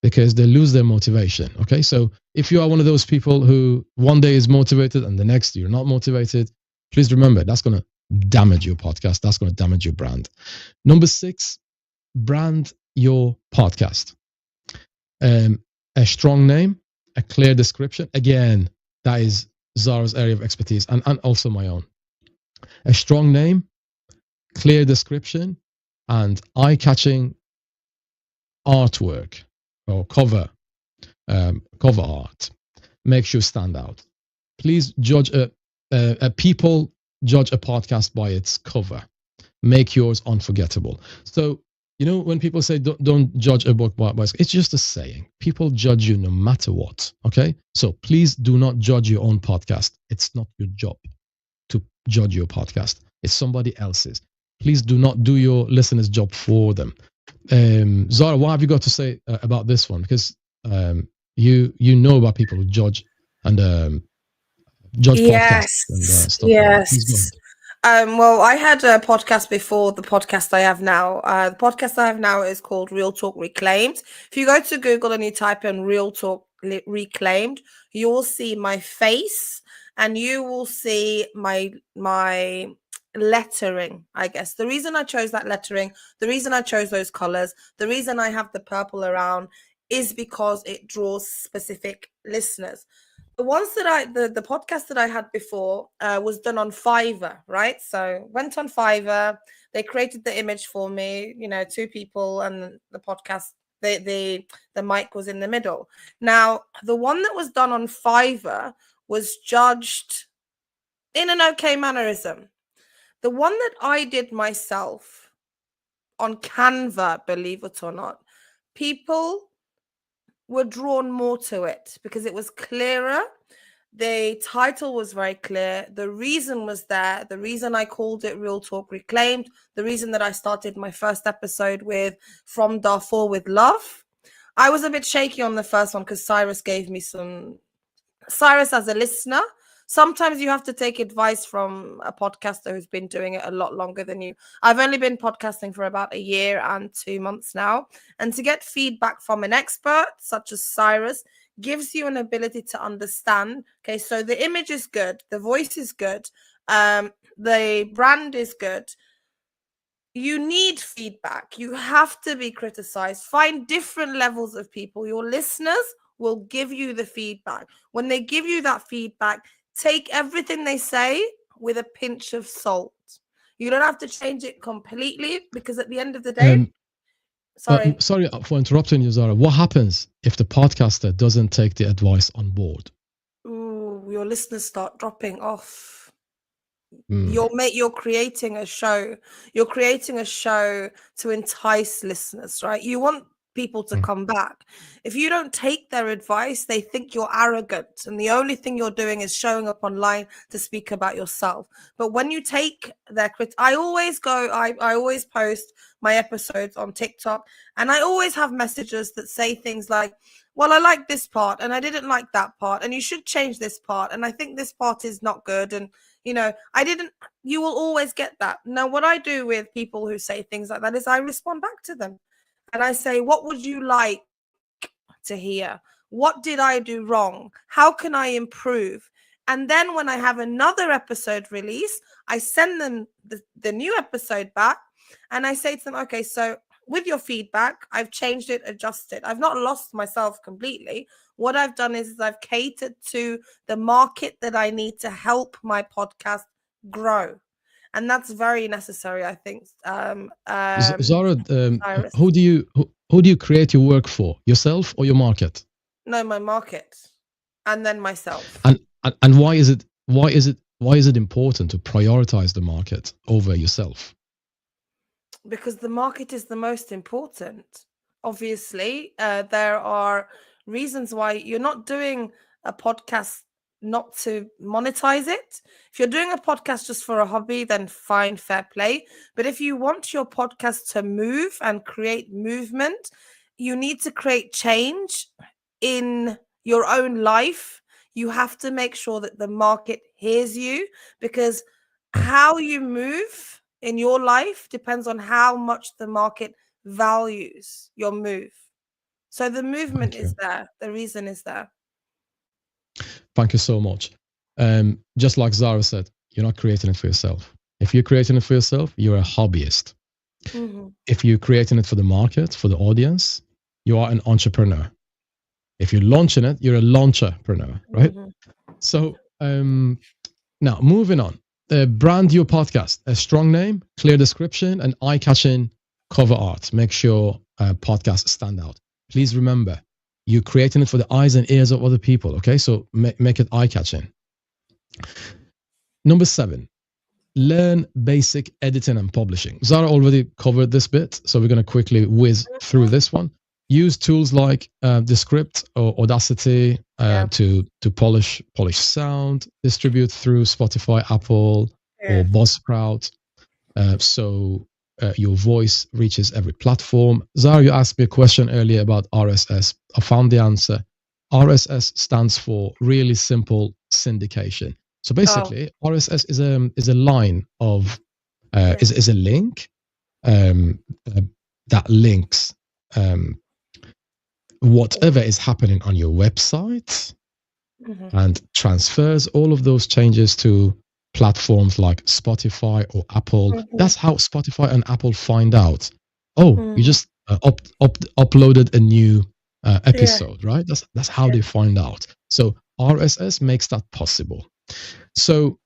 because they lose their motivation. Okay, so if you are one of those people who one day is motivated and the next you're not motivated, please remember that's going to damage your podcast. That's going to damage your brand. Number 6, brand your podcast. A strong name, a clear description. Again, that is Zara's area of expertise and also my own. A strong name, clear description, and eye-catching artwork or cover art makes you stand out. Please judge people judge a podcast by its cover. Make yours unforgettable. So, when people say don't judge a book by it's just a saying. People judge you no matter what. Okay, so please do not judge your own podcast. It's not your job to judge your podcast. It's somebody else's. Please do not do your listeners' job for them. Zara, what have you got to say about this one? Because you know about people who judge and judge podcasts and stuff like that. Please go ahead. Well, I had a podcast before the podcast I have now. The podcast I have now is called Real Talk Reclaimed. If you go to Google and you type in Real Talk Reclaimed, you will see my face and you will see my lettering. I guess the reason I chose that lettering, the reason I chose those colors, the reason I have the purple around is because it draws specific listeners. The ones that the podcast that I had before was done on Fiverr, right? So went on Fiverr, they created the image for me, 2 people, and the podcast, the mic was in the middle. Now, the one that was done on Fiverr was judged in an okay mannerism. The one that I did myself on Canva, believe it or not, people were drawn more to it because it was clearer. The title was very clear. The reason was there. The reason I called it Real Talk Reclaimed. The reason that I started my first episode with From Darfur with Love. I was a bit shaky on the first one because Cyrus gave me some... Cyrus, as a listener, sometimes you have to take advice from a podcaster who's been doing it a lot longer than you. I've only been podcasting for about a year and 2 months now. And to get feedback from an expert such as Cyrus gives you an ability to understand. Okay, so the image is good. The voice is good. The brand is good. You need feedback. You have to be criticized. Find different levels of people. Your listeners will give you the feedback. When they give you that feedback, take everything they say with a pinch of salt. You don't have to change it completely because at the end of the day, sorry for interrupting you, Zara. What happens if the podcaster doesn't take the advice on board? Ooh, your listeners start dropping off. You're creating a show. You're creating a show to entice listeners, right? You want people to come back. If you don't take their advice, they think you're arrogant, and the only thing you're doing is showing up online to speak about yourself. But when you take their I always post my episodes on TikTok, and I always have messages that say things like, well, I like this part and I didn't like that part, and you should change this part, and I think this part is not good, and you will always get that. Now, what I do with people who say things like that is I respond back to them. And I say, what would you like to hear? What did I do wrong? How can I improve? And then when I have another episode release, I send them the new episode back, and I say to them, okay, so with your feedback, I've changed it, adjusted. I've not lost myself completely. What I've done is I've catered to the market that I need to help my podcast grow. And that's very necessary, I think. Zara, who do you create your work for? Yourself or your market? No, my market, and then myself. And why is it important to prioritize the market over yourself? Because the market is the most important. Obviously, there are reasons why you're not doing a podcast not to monetize it. If you're doing a podcast just for a hobby, then fine, fair play. But if you want your podcast to move and create movement, you need to create change in your own life. You have to make sure that the market hears you, because how you move in your life depends on how much the market values your move. So the movement is there. The reason is there. Thank you so much. Just like Zara said, you're not creating it for yourself. If you're creating it for yourself, you're a hobbyist. Mm-hmm. If you're creating it for the market, for the audience, you are an entrepreneur. If you're launching it, you're a launcherpreneur, right? Mm-hmm. So now moving on. Brand your podcast. A strong name, clear description, and eye-catching cover art. Make sure podcasts stand out. Please remember, you're creating it for the eyes and ears of other people, okay? So make it eye-catching. Number 7, learn basic editing and publishing. Zara already covered this bit, so we're going to quickly whiz through this one. Use tools like Descript or Audacity to polish sound. Distribute through Spotify, Apple, or Buzzsprout, so your voice reaches every platform. Zara, you asked me a question earlier about RSS. I found the answer. RSS stands for really simple syndication. So basically, RSS is a line of is a link that links whatever is happening on your website and transfers all of those changes to platforms like Spotify or Apple. That's how Spotify and Apple find out. You just uploaded a new episode, right? That's how they find out. So RSS makes that possible. So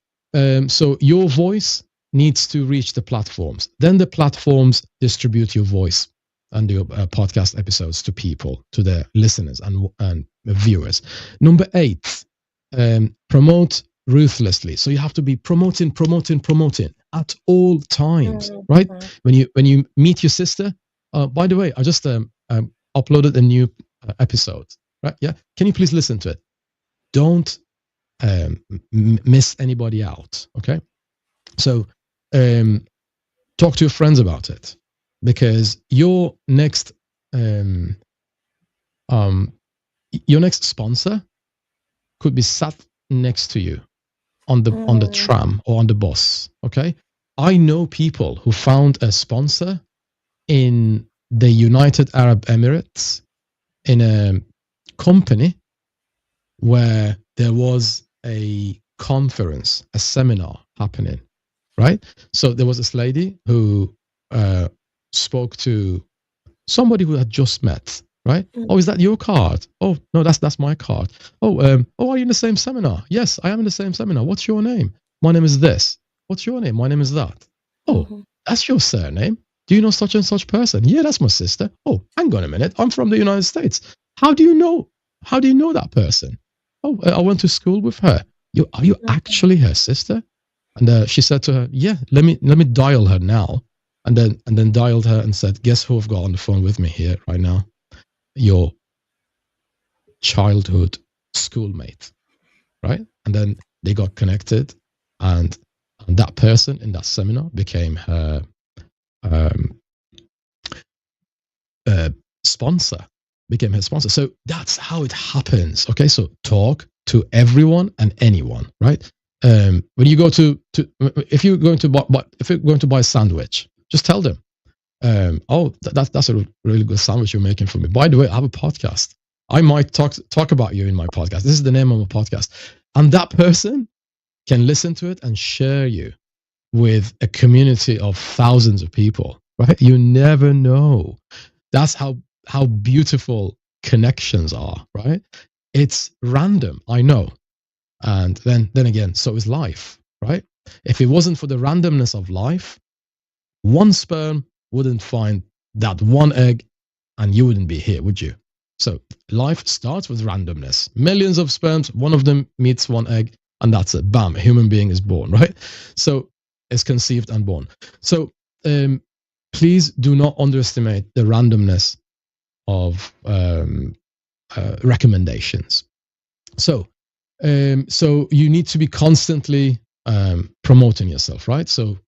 your voice needs to reach the platforms. Then the platforms distribute your voice and your podcast episodes to people, to their listeners and viewers. Number 8, promote ruthlessly. So you have to be promoting at all times, right? When you meet your sister, by the way, I just uploaded a new episode, right? Yeah, can you please listen to it? Don't miss anybody out, okay? So talk to your friends about it, because your next sponsor could be sat next to you on the tram or on the bus, okay? I know people who found a sponsor in the United Arab Emirates in a company where there was a conference, a seminar happening, right? So there was this lady who spoke to somebody who had just met, right? Oh, is that your card? Oh, no, that's my card. Oh, are you in the same seminar? Yes, I am in the same seminar. What's your name? My name is this. What's your name? My name is that. Oh, that's your surname. Do you know such and such person? Yeah, that's my sister. Oh, hang on a minute. I'm from the United States. How do you know that person? Oh, I went to school with her. Are you actually her sister? And she said to her, yeah, let me dial her now. And then dialed her and said, guess who I've got on the phone with me here right now? your childhood schoolmate, right? And then they got connected, and that person in that seminar became her sponsor, So that's how it happens. Okay, so talk to everyone and anyone, right? When you go to if you're going to buy a sandwich, just tell them, that's a really good sandwich you're making for me. By the way, I have a podcast. I might talk about you in my podcast. This is the name of my podcast, and that person can listen to it and share you with a community of thousands of people, right? You never know. That's how beautiful connections are, right? It's random, I know. And then again, so is life, right? If it wasn't for the randomness of life, one sperm wouldn't find that one egg and you wouldn't be here, would you? So life starts with randomness. Millions of sperms, one of them meets one egg, and that's it. Bam, a human being is born, right? So it's conceived and born. So please do not underestimate the randomness of recommendations. So you need to be constantly promoting yourself, right? So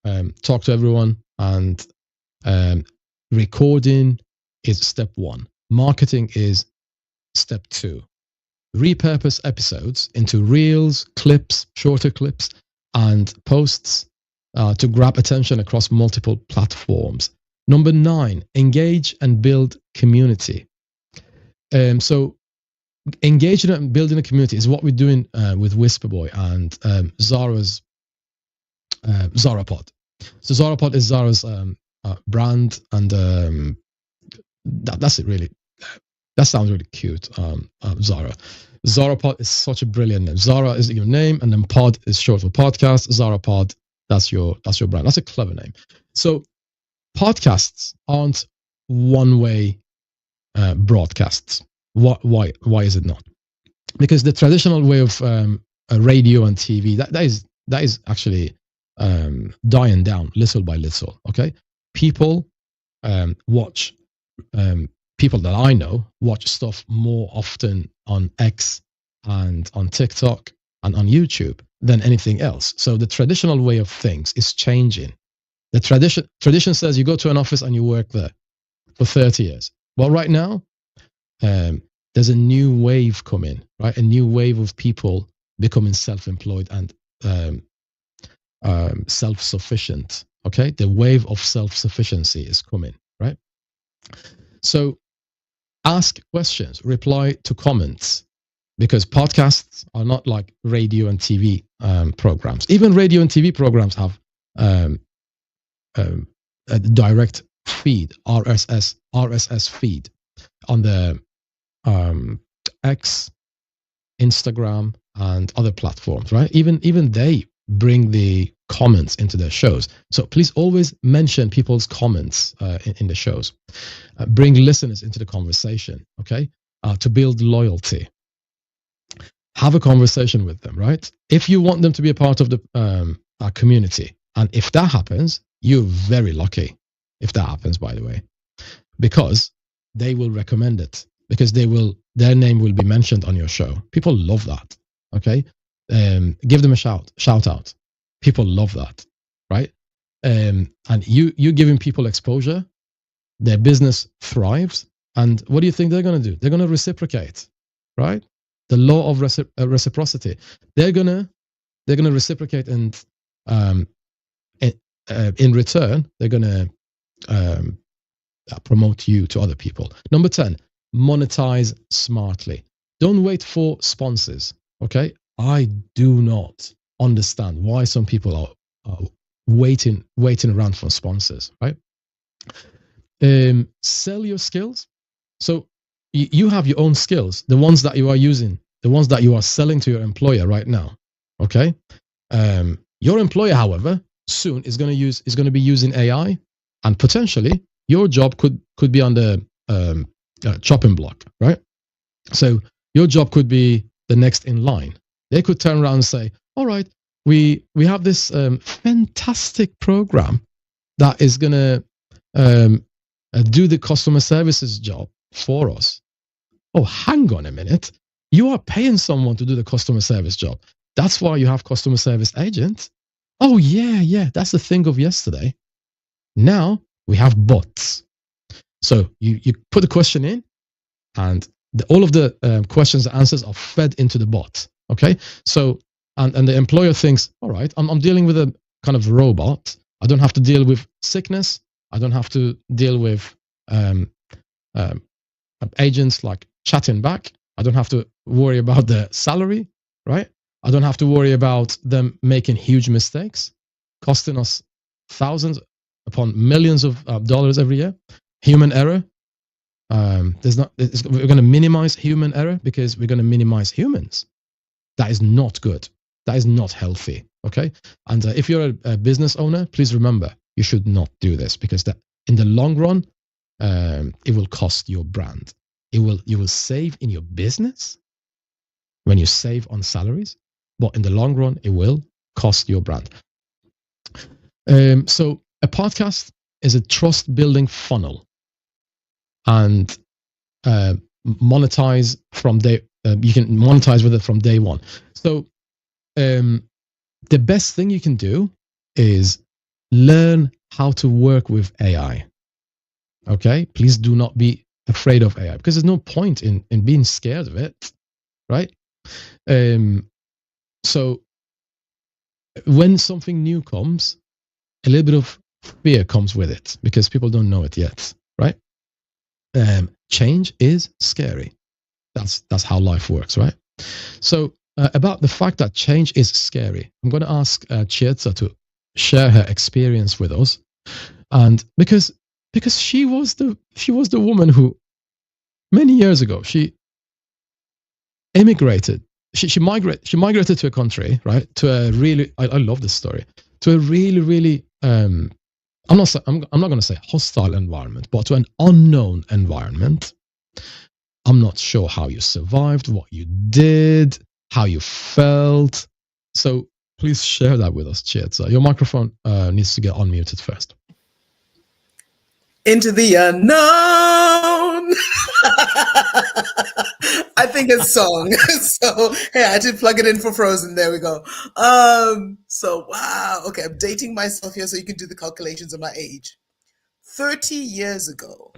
talk to everyone, and recording is step 1. Marketing is step 2. Repurpose episodes into reels, clips, shorter clips, and posts to grab attention across multiple platforms. Number 9, engage and build community. So engaging and building a community is what we're doing with Whisperboy and Zara's ZaraPod. So ZaraPod is Zara's brand, and that's it really. That sounds really cute. Zara. ZaraPod is such a brilliant name. Zara is your name, and then pod is short for podcast. ZaraPod, that's your brand. That's a clever name. So podcasts aren't one-way broadcasts. Why is it not? Because the traditional way of radio and TV that is actually dying down little by little. Okay, people watch. People that I know watch stuff more often on X and on TikTok and on YouTube than anything else. So the traditional way of things is changing. The tradition says you go to an office and you work there for 30 years. Well, right now, there's a new wave coming, right? A new wave of people becoming self-employed and self-sufficient. Okay, the wave of self-sufficiency is coming, right? So ask questions, reply to comments, because podcasts are not like radio and TV programs. Even radio and TV programs have a direct feed, RSS feed on the X, Instagram, and other platforms, right? Even they bring the comments into their shows. So please always mention people's comments in the shows. Bring listeners into the conversation, okay? To build loyalty. Have a conversation with them, right? If you want them to be a part of the community, and if that happens, you're very lucky if that happens, by the way, because they will recommend it, because their name will be mentioned on your show. People love that, okay? Give them a shout out. People love that, right? And you giving people exposure, their business thrives. And what do you think they're going to do? They're going to reciprocate, right? The law of reciprocity. They're gonna reciprocate, and in return, they're gonna promote you to other people. Number 10, monetize smartly. Don't wait for sponsors. Okay, I do not understand why some people are waiting around for sponsors, right? Sell your skills. So you have your own skills, the ones that you are using, the ones that you are selling to your employer right now. Okay. Your employer, however, soon is going to be using AI, and potentially your job could be on the chopping block, right? So your job could be the next in line. They could turn around and say, all right, we have this fantastic program that is going to do the customer services job for us. oh, hang on a minute. You are paying someone to do the customer service job. That's why you have customer service agents. Oh, yeah, that's the thing of yesterday. Now we have bots. So you put the question in, and all of the questions and answers are fed into the bot. Okay, so and the employer thinks, all right, I'm dealing with a kind of robot. I don't have to deal with sickness. I don't have to deal with agents like chatting back. I don't have to worry about the salary, right? I don't have to worry about them making huge mistakes, costing us thousands upon millions of dollars every year. Human error. We're going to minimize human error because we're going to minimize humans. That is not good. That is not healthy. Okay. And if you're a business owner, please remember you should not do this, because that in the long run, it will cost your brand. You will save in your business when you save on salaries, but in the long run, it will cost your brand. So a podcast is a trust building funnel, and monetize from day. You can monetize with it from day one. So the best thing you can do is learn how to work with AI. Okay, please do not be afraid of AI, because there's no point in being scared of it, right? So when something new comes, a little bit of fear comes with it because people don't know it yet, right? Change is scary. That's how life works, right? So about the fact that change is scary, I'm going to ask Chietza to share her experience with us, and because she was the woman who many years ago she immigrated. She migrated to a country, right? To a really, I love this story. To a really I'm not going to say hostile environment, but to an unknown environment. I'm not sure how you survived, what you did, how you felt. So please share that with us, Chietza. Your microphone needs to get unmuted first. Into the unknown. I think it's a song. So hey, I did plug it in for Frozen. There we go. So wow. Okay, I'm dating myself here so you can do the calculations of my age. 30 years ago,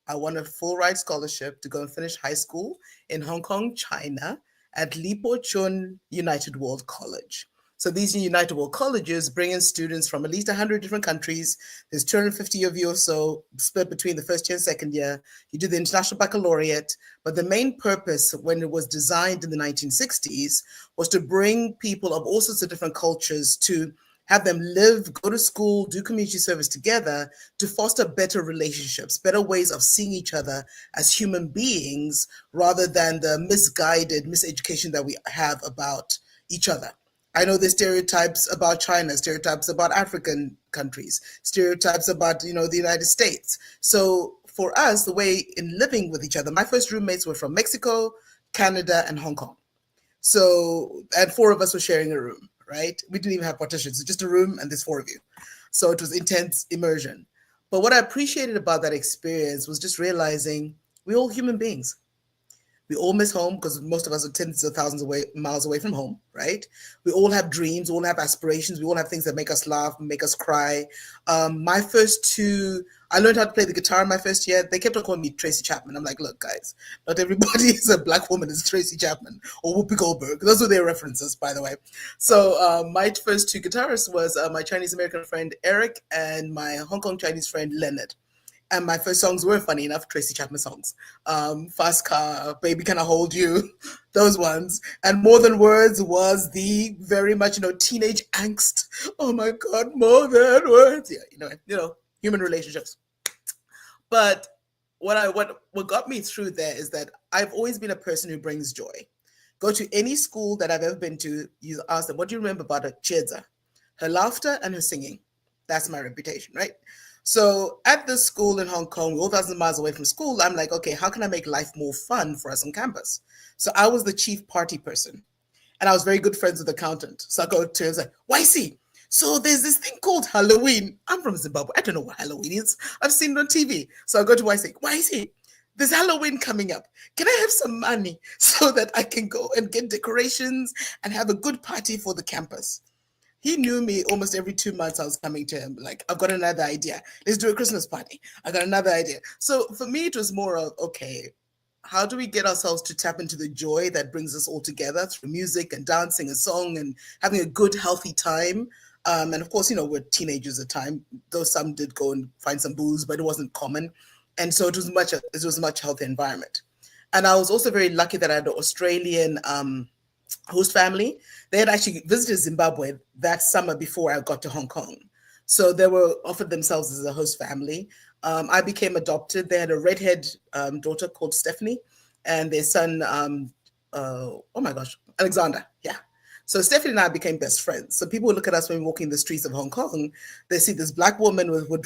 I won a full ride scholarship to go and finish high school in Hong Kong, China, at Li Po Chun United World College. So these United World Colleges bring in students from at least 100 different countries. There's 250 of you or so split between the first year and second year. You do the International Baccalaureate, but the main purpose when it was designed in the 1960s was to bring people of all sorts of different cultures to have them live, go to school, do community service together to foster better relationships, better ways of seeing each other as human beings rather than the misguided miseducation that we have about each other. I know there's stereotypes about China, stereotypes about African countries, stereotypes about, the United States. So for us, the way in living with each other, my first roommates were from Mexico, Canada, and Hong Kong. So, and 4 of us were sharing a room, right? We didn't even have partitions, it's just a room and there's 4 of you. So it was intense immersion. But what I appreciated about that experience was just realizing we're all human beings. We all miss home because most of us are tens of thousands of miles away from home, right? We all have dreams, we all have aspirations, we all have things that make us laugh, make us cry. My first 2, I learned how to play the guitar in my first year. They kept on calling me Tracy Chapman. I'm like, look, guys, not everybody is a black woman is Tracy Chapman or Whoopi Goldberg. Those were their references, by the way. So my first 2 guitarists was my Chinese American friend Eric and my Hong Kong Chinese friend Leonard. And my first songs were, funny enough, Tracy Chapman songs. Fast Car, Baby Can I Hold You, those ones. And More Than Words was the very much, teenage angst. Oh my God, more than words. Yeah, human relationships. But what got me through there is that I've always been a person who brings joy. Go to any school that I've ever been to, you ask them, what do you remember about Chiedza? Her laughter and her singing. That's my reputation, right? So at this school in Hong Kong, all thousands of miles away from school, I'm like, okay, how can I make life more fun for us on campus? So I was the chief party person. And I was very good friends with the accountant. So I go to him and say, YC, so there's this thing called Halloween. I'm from Zimbabwe. I don't know what Halloween is. I've seen it on TV. So I go to YC. there's Halloween coming up. Can I have some money so that I can go and get decorations and have a good party for the campus? He knew me almost every 2 months. I was coming to him like, I've got another idea. Let's do a Christmas party. I got another idea. So for me, it was more of, okay, how do we get ourselves to tap into the joy that brings us all together through music and dancing and song and having a good, healthy time? And of course, we're teenagers at the time, though some did go and find some booze, but it wasn't common. And so it was a much healthier environment. And I was also very lucky that I had an Australian host family. They had actually visited Zimbabwe that summer before I got to Hong Kong. So they were offered themselves as a host family. I became adopted. They had a redhead daughter called Stephanie and their son, oh my gosh, Alexander. Yeah. So Stephanie and I became best friends. So people would look at us when we walk in the streets of Hong Kong. They see this black woman with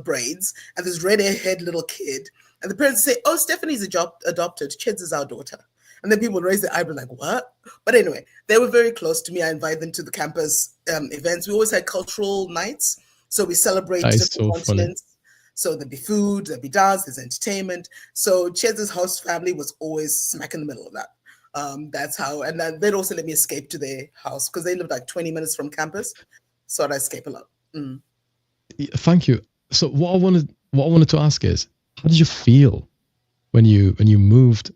braids and this red-haired little kid. And the parents say, oh, Stephanie's adopted. Chids is our daughter. And then people would raise their eyebrow like, what? But anyway, they were very close to me. I invited them to the campus events. We always had cultural nights. So we celebrate different continents. Funny. So there'd be food, there'd be dance, there's entertainment. So Chez's host family was always smack in the middle of that. That's how, and they'd also let me escape to their house because they lived like 20 minutes from campus. So I'd escape a lot. Mm. Thank you. So what I wanted to ask is, how did you feel when you moved?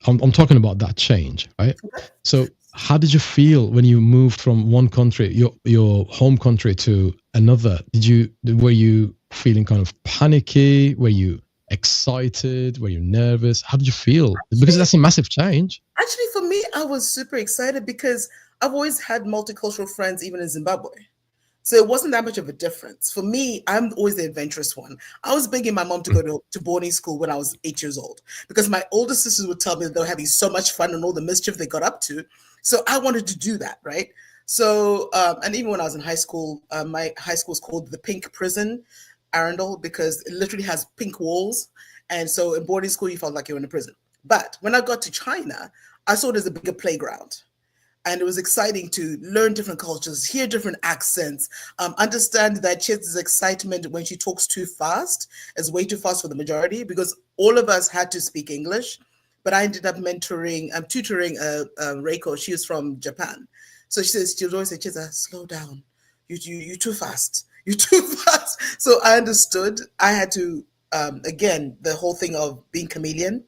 I'm talking about that change, right? Okay. So how did you feel when you moved from one country, your home country, to another? Were you feeling kind of panicky? Were you excited? Were you nervous? How did you feel? Because that's a massive change. Actually, for me, I was super excited because I've always had multicultural friends, even in Zimbabwe. So it wasn't that much of a difference. For me, I'm always the adventurous one. I was begging my mom to go to boarding school when I was 8 years old because my older sisters would tell me that they were having so much fun and all the mischief they got up to. So I wanted to do that, right? So, and even when I was in high school, my high school is called the Pink Prison, Arundel, because it literally has pink walls. And so in boarding school, you felt like you were in a prison. But when I got to China, I saw it as a bigger playground. And it was exciting to learn different cultures, hear different accents, understand that Chez's excitement when she talks too fast is way too fast for the majority, because all of us had to speak English. But I ended up tutoring Reiko. She was from Japan. So she would always say, Cheza, slow down. You're too fast. You're too fast. So I understood. I had to, again, the whole thing of being chameleon,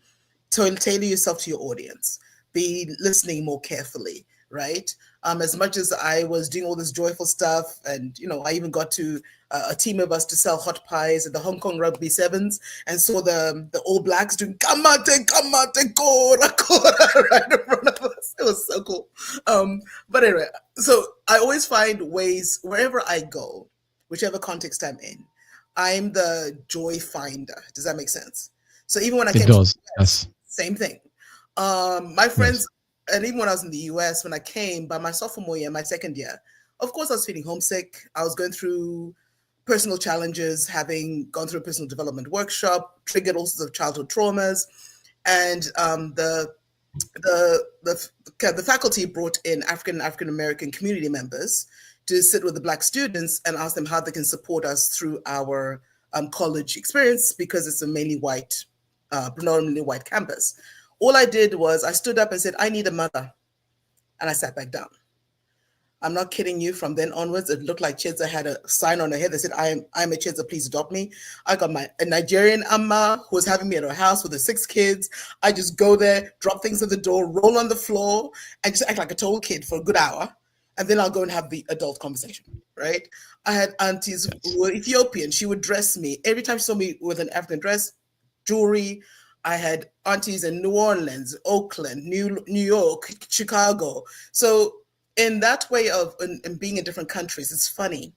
tailor yourself to your audience, be listening more carefully. Right. As much as I was doing all this joyful stuff, and I even got to a team of us to sell hot pies at the Hong Kong Rugby Sevens, and saw the All Blacks doing kamate kora kora right in front of us. It was so cool. But anyway, so I always find ways wherever I go, whichever context I'm in, I'm the joy finder. Does that make sense? So even when I came to the US, yes. Same thing. My friends. Yes. And even when I was in the US, when I came by my sophomore year, my second year, of course, I was feeling homesick. I was going through personal challenges, having gone through a personal development workshop, triggered all sorts of childhood traumas. And the faculty brought in African-American community members to sit with the Black students and ask them how they can support us through our college experience, because it's a mainly white, predominantly white campus. All I did was I stood up and said, I need a mother. And I sat back down. I'm not kidding you. From then onwards, it looked like Cheza had a sign on her head that said, I'm a Cheza, please adopt me. I got a Nigerian amma who was having me at her house with her 6 kids. I just go there, drop things at the door, roll on the floor, and just act like a total kid for a good hour. And then I'll go and have the adult conversation, right? I had aunties who were Ethiopian. She would dress me. Every time she saw me with an African dress, jewelry, I had aunties in New Orleans, Oakland, New York, Chicago. So in that way of in being in different countries, it's funny.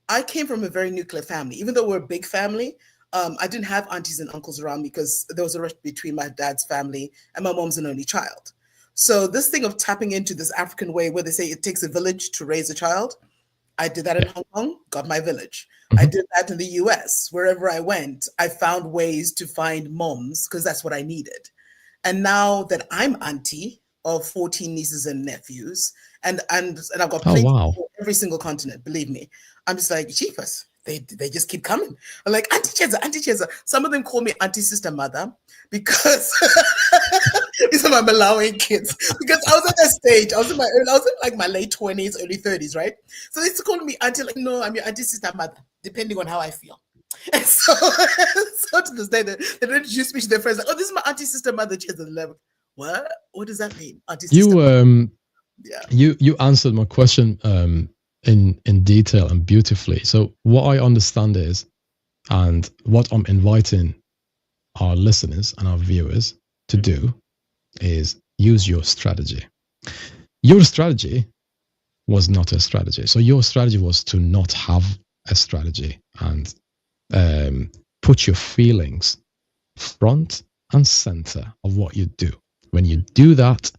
I came from a very nuclear family. Even though we're a big family, I didn't have aunties and uncles around me because there was a rift between my dad's family and my mom's an only child. So this thing of tapping into this African way where they say it takes a village to raise a child, I did that in Hong Kong, got my village. Mm-hmm. I did that in the US. Wherever I went, I found ways to find moms because that's what I needed. And now that I'm auntie of 14 nieces and nephews, and I've got plenty for every single continent, believe me, I'm just like, Chiefus, they just keep coming. I'm like, Auntie Cheza, Auntie Cheza. Some of them call me Auntie Sister Mother because these are my Malawian kids. Because I was at that stage, I was in like my late 20s, early 30s, right? So they used to call me Auntie, like, no, I'm your Auntie Sister Mother, depending on how I feel. And so to this day, they don't introduce me to their friends. Like, oh, this is my Auntie Sister Mother Cheza. What? What does that mean? Auntie Sister You answered my question in detail and beautifully. So what I understand is, and what I'm inviting our listeners and our viewers to do, is use your strategy. Your strategy was not a strategy. So your strategy was to not have a strategy and put your feelings front and center of what you do. When you do that,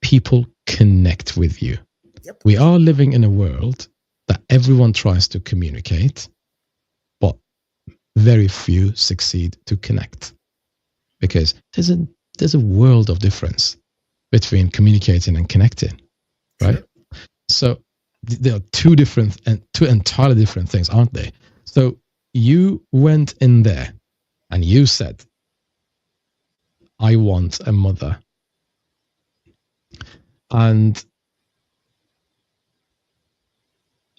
people connect with you. Yep. We are living in a world that everyone tries to communicate, but very few succeed to connect, because there's a world of difference between communicating and connecting, right? So there are two entirely different things, aren't they? So you went in there and you said, I want a mother. And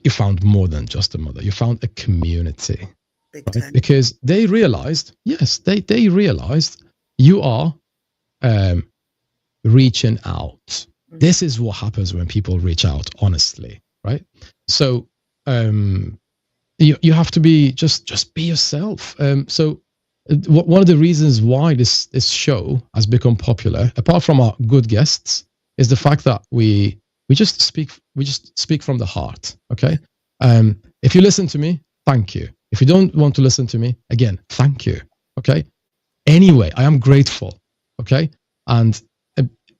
you found more than just a mother. You found a community. Right? Because they realized, yes, they realized you are reaching out. Mm-hmm. This is what happens when people reach out honestly, right? So you have to be just be yourself. So one of the reasons why this show has become popular, apart from our good guests, is the fact that we just speak from the heart. Okay. If you listen to me, thank you. If you don't want to listen to me, again, thank you. Okay. Anyway, I am grateful. Okay. And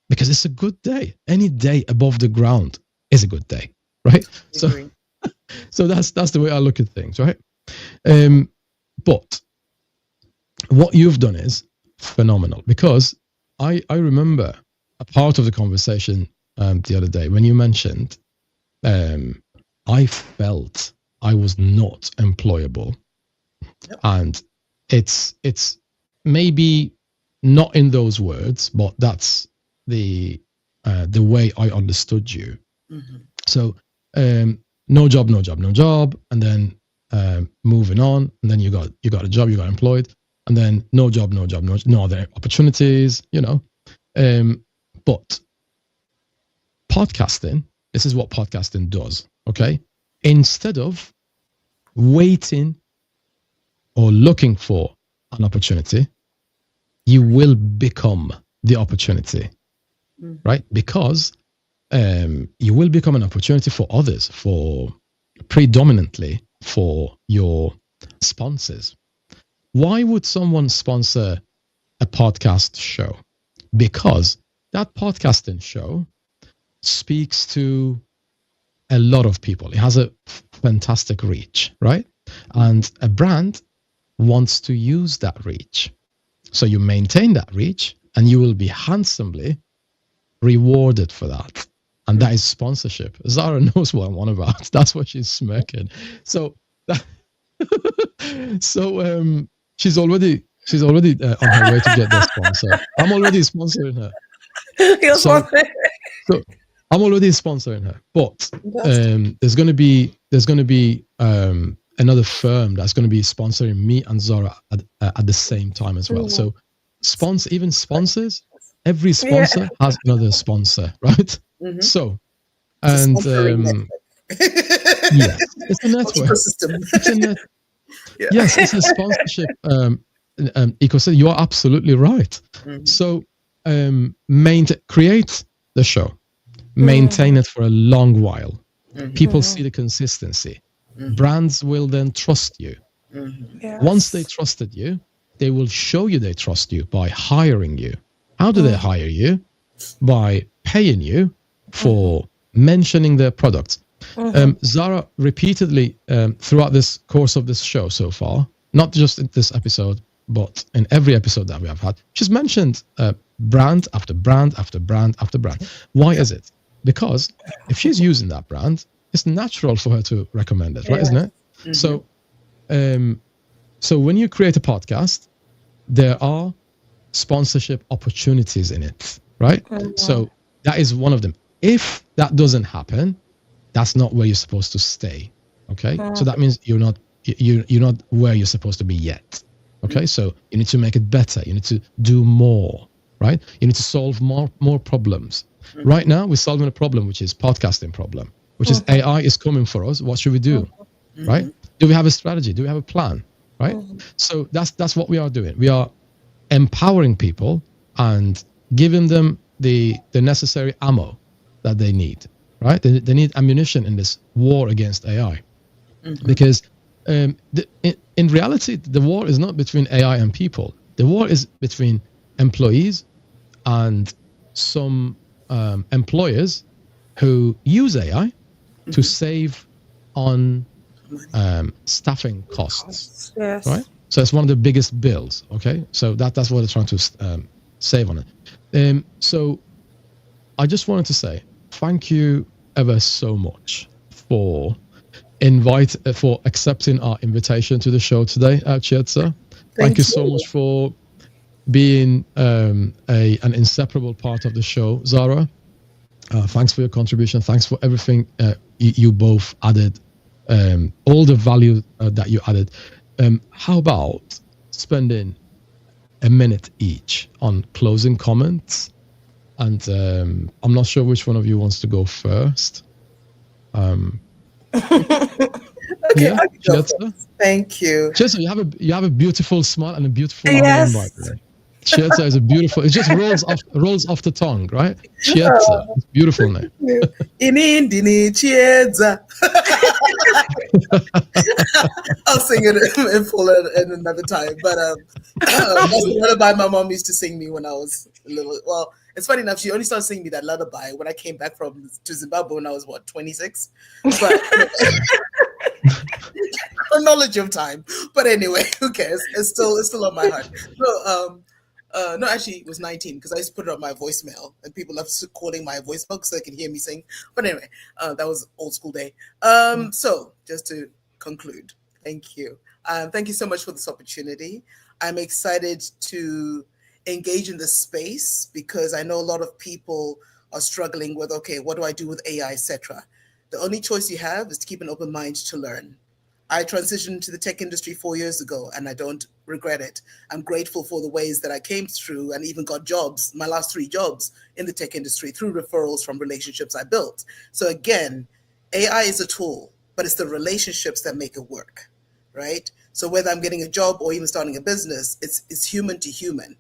because it's a good day. Any day above the ground is a good day. Right. So that's the way I look at things. Right. But what you've done is phenomenal, because I remember a part of the conversation the other day when you mentioned I felt I was not employable. Yep. And it's maybe not in those words, but that's the way I understood you. Mm-hmm. So no job, and then moving on, and then you got a job, you got employed, and then no job, no other opportunities, you know. But podcasting, this is what podcasting does, okay? Instead of waiting or looking for an opportunity, you will become the opportunity, right? Because you will become an opportunity for others, for predominantly for your sponsors. Why would someone sponsor a podcast show? Because that podcasting show speaks to a lot of people. It has a fantastic reach, right? And a brand wants to use that reach. So you maintain that reach and you will be handsomely rewarded for that. And that is sponsorship. Zara knows what I'm on about. That's what she's smirking. So she's already on her way to get the sponsor. I'm already sponsoring her. So I'm already sponsoring her. But there's going to be another firm that's going to be sponsoring me and Zara at the same time as well. Mm-hmm. So sponsors, every sponsor has another sponsor, right? Mm-hmm. So, and yes, it's a network. Yes, it's a sponsorship ecosystem. You are absolutely right. Mm-hmm. So, create the show, maintain it for a long while. Mm-hmm. People see the consistency. Mm-hmm. Brands will then trust you. Mm-hmm. Yes. Once they trusted you, they will show you they trust you by hiring you. How do they hire you? By paying you for mentioning their products. Zara repeatedly throughout this course of this show so far, not just in this episode, but in every episode that we have had, she's mentioned brand after brand after brand after brand. Why is it? Because if she's using that brand, it's natural for her to recommend it, right? Isn't it? Mm-hmm. So So when you create a podcast, there are sponsorship opportunities in it, right? So that is one of them. If that doesn't happen, that's not where you're supposed to stay. Okay, so that means you're not where you're supposed to be yet. Okay, so you need to make it better. You need to do more, right? You need to solve more problems. Right now, we're solving a problem, which is podcasting problem, which is AI is coming for us. What should we do, right? Do we have a strategy? Do we have a plan, right? So that's what we are doing. We are empowering people and giving them the necessary ammo that they need, right? They need ammunition in this war against AI, because in reality, the war is not between AI and people. The war is between employees and some employers who use AI to save on staffing costs, Yes. right? So it's one of the biggest bills. Okay, so that's what they're trying to save on it. So I just wanted to say thank you ever so much for accepting our invitation to the show today, Chietza. Thank you so much for being an inseparable part of the show, Zara. Thanks for your contribution. Thanks for everything you both added, all the value that you added. How about spending a minute each on closing comments? And I'm not sure which one of you wants to go first. Okay, yeah, thank you. Chietza, you have a beautiful smile and a beautiful name, by the way. Chietza is a beautiful. It just rolls off the tongue, right? Chietza, it's a beautiful name. Inindini Chietza. I'll sing it in full in another time. But that's the lullaby my mom used to sing me when I was little. Well, it's funny enough, she only started singing me that lullaby when I came back to Zimbabwe when I was 26. But knowledge of time. But anyway, who cares? It's still on my heart. No, actually, it was 19 because I used to put it on my voicemail, and people love calling my voicemail so they can hear me sing. But anyway, that was old school day. So just to conclude, thank you. Thank you so much for this opportunity. I'm excited to engage in this space because I know a lot of people are struggling with, okay, what do I do with AI, etc. The only choice you have is to keep an open mind to learn. I transitioned to the tech industry 4 years ago, and I don't regret it. I'm grateful for the ways that I came through and even got jobs, my last 3 jobs in the tech industry through referrals from relationships I built. So again, AI is a tool, but it's the relationships that make it work, right? So whether I'm getting a job or even starting a business, it's human to human.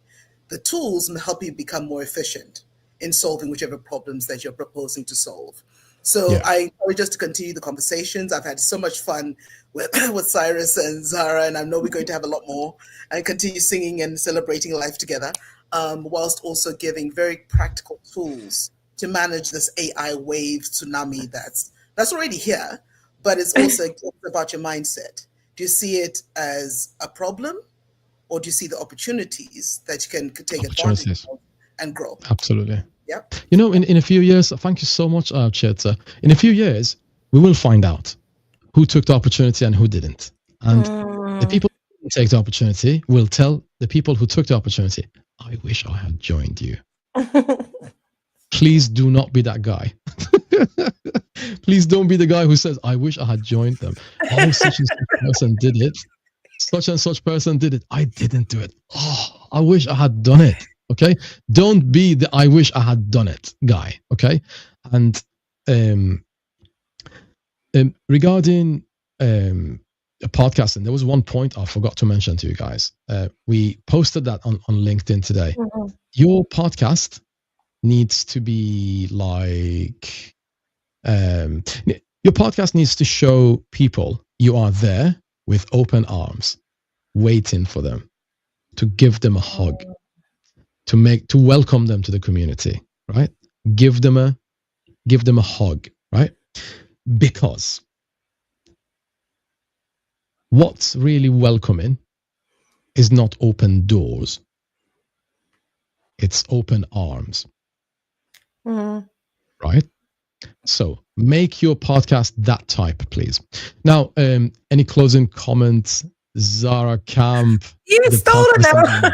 The tools will help you become more efficient in solving whichever problems that you're proposing to solve. So I encourage us to continue the conversations. I've had so much fun with Cyrus and Zara, and I know we're going to have a lot more and continue singing and celebrating life together, whilst also giving very practical tools to manage this AI wave tsunami that's already here, but it's also about your mindset. Do you see it as a problem, or do you see the opportunities that you can take advantage of and grow? Absolutely. Yep. You know, in a few years, thank you so much, Chietza. In a few years, we will find out who took the opportunity and who didn't. And the people who didn't take the opportunity will tell the people who took the opportunity, I wish I had joined you. Please do not be that guy. Please don't be the guy who says, I wish I had joined them. Oh, such and such person did it. Such and such person did it. I didn't do it. Oh, I wish I had done it. Okay, don't be the I wish I had done it guy. Okay, and regarding podcasting, there was one point I forgot to mention to you guys. We posted that on LinkedIn today. Your podcast needs to be like your podcast needs to show people you are there with open arms, waiting for them, to give them a hug, to welcome them to the community, right? Give them a hug, right? Because what's really welcoming is not open doors. It's open arms. Right? So make your podcast that type, please. Now, any closing comments, Zara Camp? You the stole podcast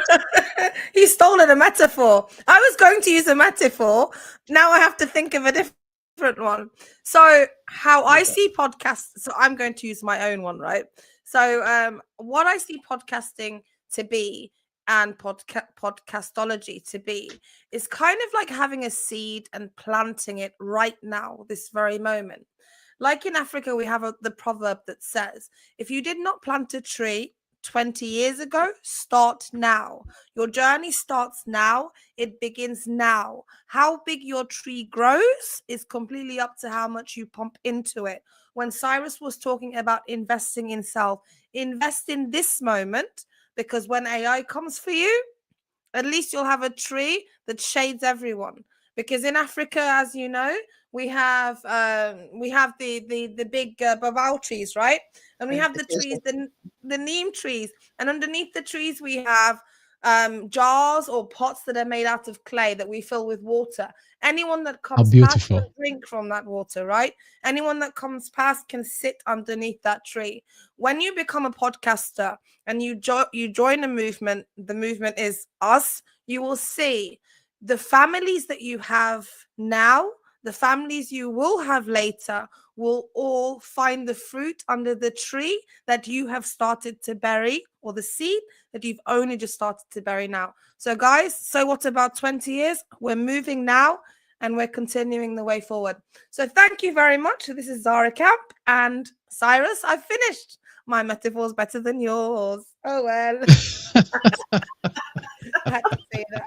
it. You stole a metaphor. I was going to use a metaphor. Now I have to think of a different one. So how I see podcasts. So I'm going to use my own one, right? So what I see podcasting to be and podcastology to be is kind of like having a seed and planting it right now, this very moment. Like in Africa, we have the proverb that says, if you did not plant a tree 20 years ago, start now. Your journey starts now. It begins now. How big your tree grows is completely up to how much you pump into it. When Cyrus was talking about investing in self, invest in this moment, because when AI comes for you, at least you'll have a tree that shades everyone. Because in Africa, as you know, we have the big babao trees, right? And we have the trees, the neem trees, and underneath the trees we have jars or pots that are made out of clay that we fill with water. Anyone that How comes past can beautiful. drink from that water, right? Anyone that comes past can sit underneath that tree. When you become a podcaster and you join a movement, the movement is us, you will see the families that you have now, the families you will have later, will all find the fruit under the tree that you have started to bury, or the seed that you've only just started to bury now. So guys, so what about 20 years? We're moving now and we're continuing the way forward. So thank you very much. This is Zara Camp and Cyrus. I've finished. My metaphor's better than yours. Oh well. I had to say that.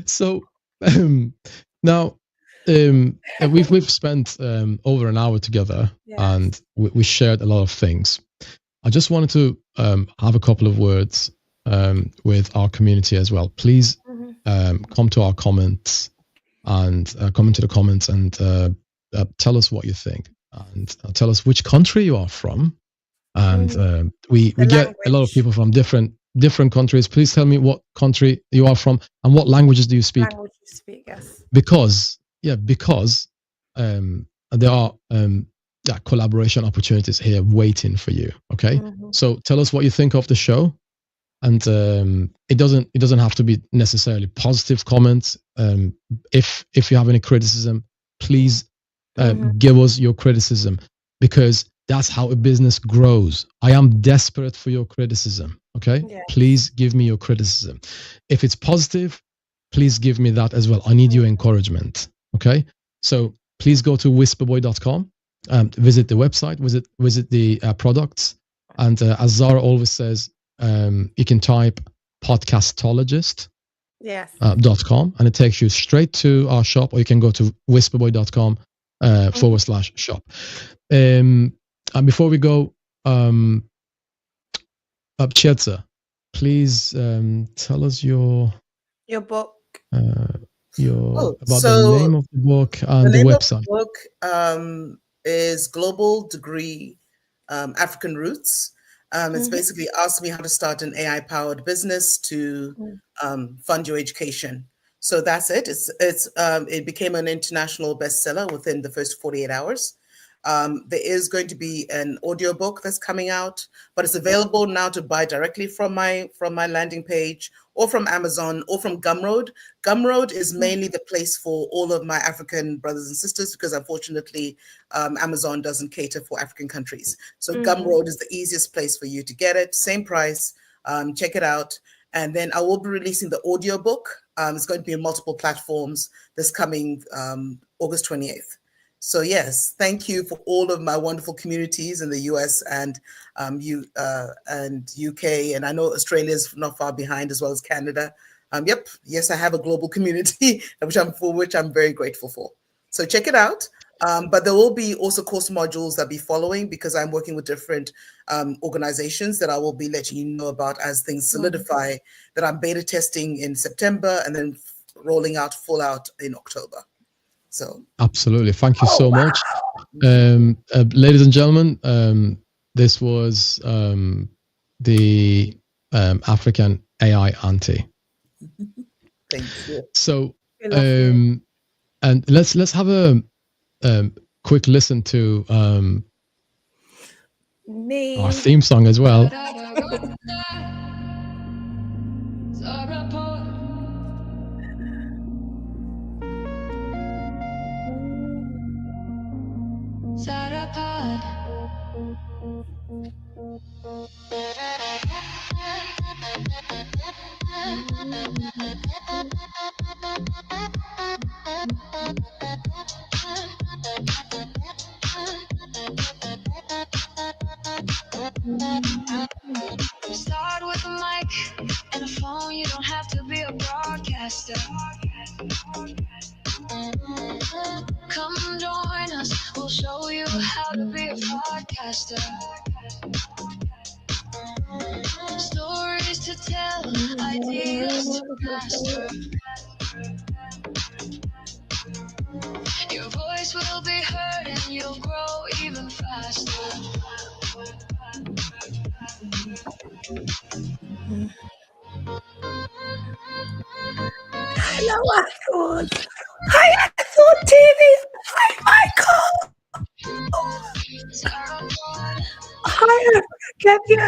So now we've spent over an hour together, Yes. and we shared a lot of things. I just wanted to have a couple of words with our community as well. Please come to our comments and come into the comments and tell us what you think, and tell us which country you are from. And we get a lot of people from different countries. Please tell me what country you are from and what languages do you speak. Language you speak, yes. Because there are collaboration opportunities here waiting for you. Okay, so tell us what you think of the show, and it doesn't have to be necessarily positive comments. If you have any criticism, please give us your criticism, because that's how a business grows. I am desperate for your criticism. Okay, please give me your criticism. If it's positive, please give me that as well. I need your encouragement. Okay, so please go to whisperboy.com, visit the website, visit the products, and as Zara always says, you can type podcastologist.com, and it takes you straight to our shop, or you can go to whisperboy.com /shop. And before we go, Chietza, please tell us your book. The name of the book and the website. The book is Global Degree African Roots. It's basically asking me how to start an AI-powered business to fund your education. So that's it. It became an international bestseller within the first 48 hours. There is going to be an audiobook that's coming out, but it's available now to buy directly from my landing page, or from Amazon, or from Gumroad. Gumroad is mainly the place for all of my African brothers and sisters, because unfortunately Amazon doesn't cater for African countries. So Gumroad is the easiest place for you to get it. Same price. Check it out. And then I will be releasing the audiobook. It's going to be on multiple platforms this coming August 28th. So yes, thank you for all of my wonderful communities in the US and UK, and I know Australia is not far behind, as well as Canada. Yes, I have a global community, which I'm very grateful for. So check it out. But there will be also course modules that be following, because I'm working with different organizations that I will be letting you know about as things solidify, that I'm beta testing in September and then rolling out full out in October. So absolutely, thank you so much, ladies and gentlemen. This was the African AI auntie. Thank you. So Lovely. And let's have a quick listen to Me. our theme song as well. Start with a mic and a phone. You don't have to be a broadcaster. Come join us. We'll show you how to be a podcaster. Stories to tell, ideas to master. Your voice will be heard and you'll grow even faster. Hello, afterwards. Hi, Ethel TV. Hi, Michael. Hi, Kenya.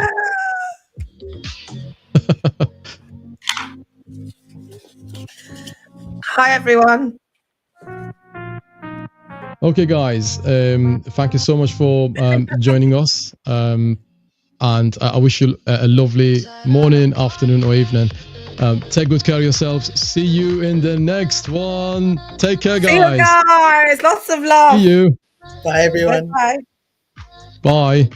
Hi, everyone. Okay, guys. Thank you so much for joining us. And I wish you a lovely morning, afternoon, or evening. Take good care of yourselves. See you in the next one. Take care, guys. See you guys. Lots of love. See you. Bye, everyone. Bye. Bye.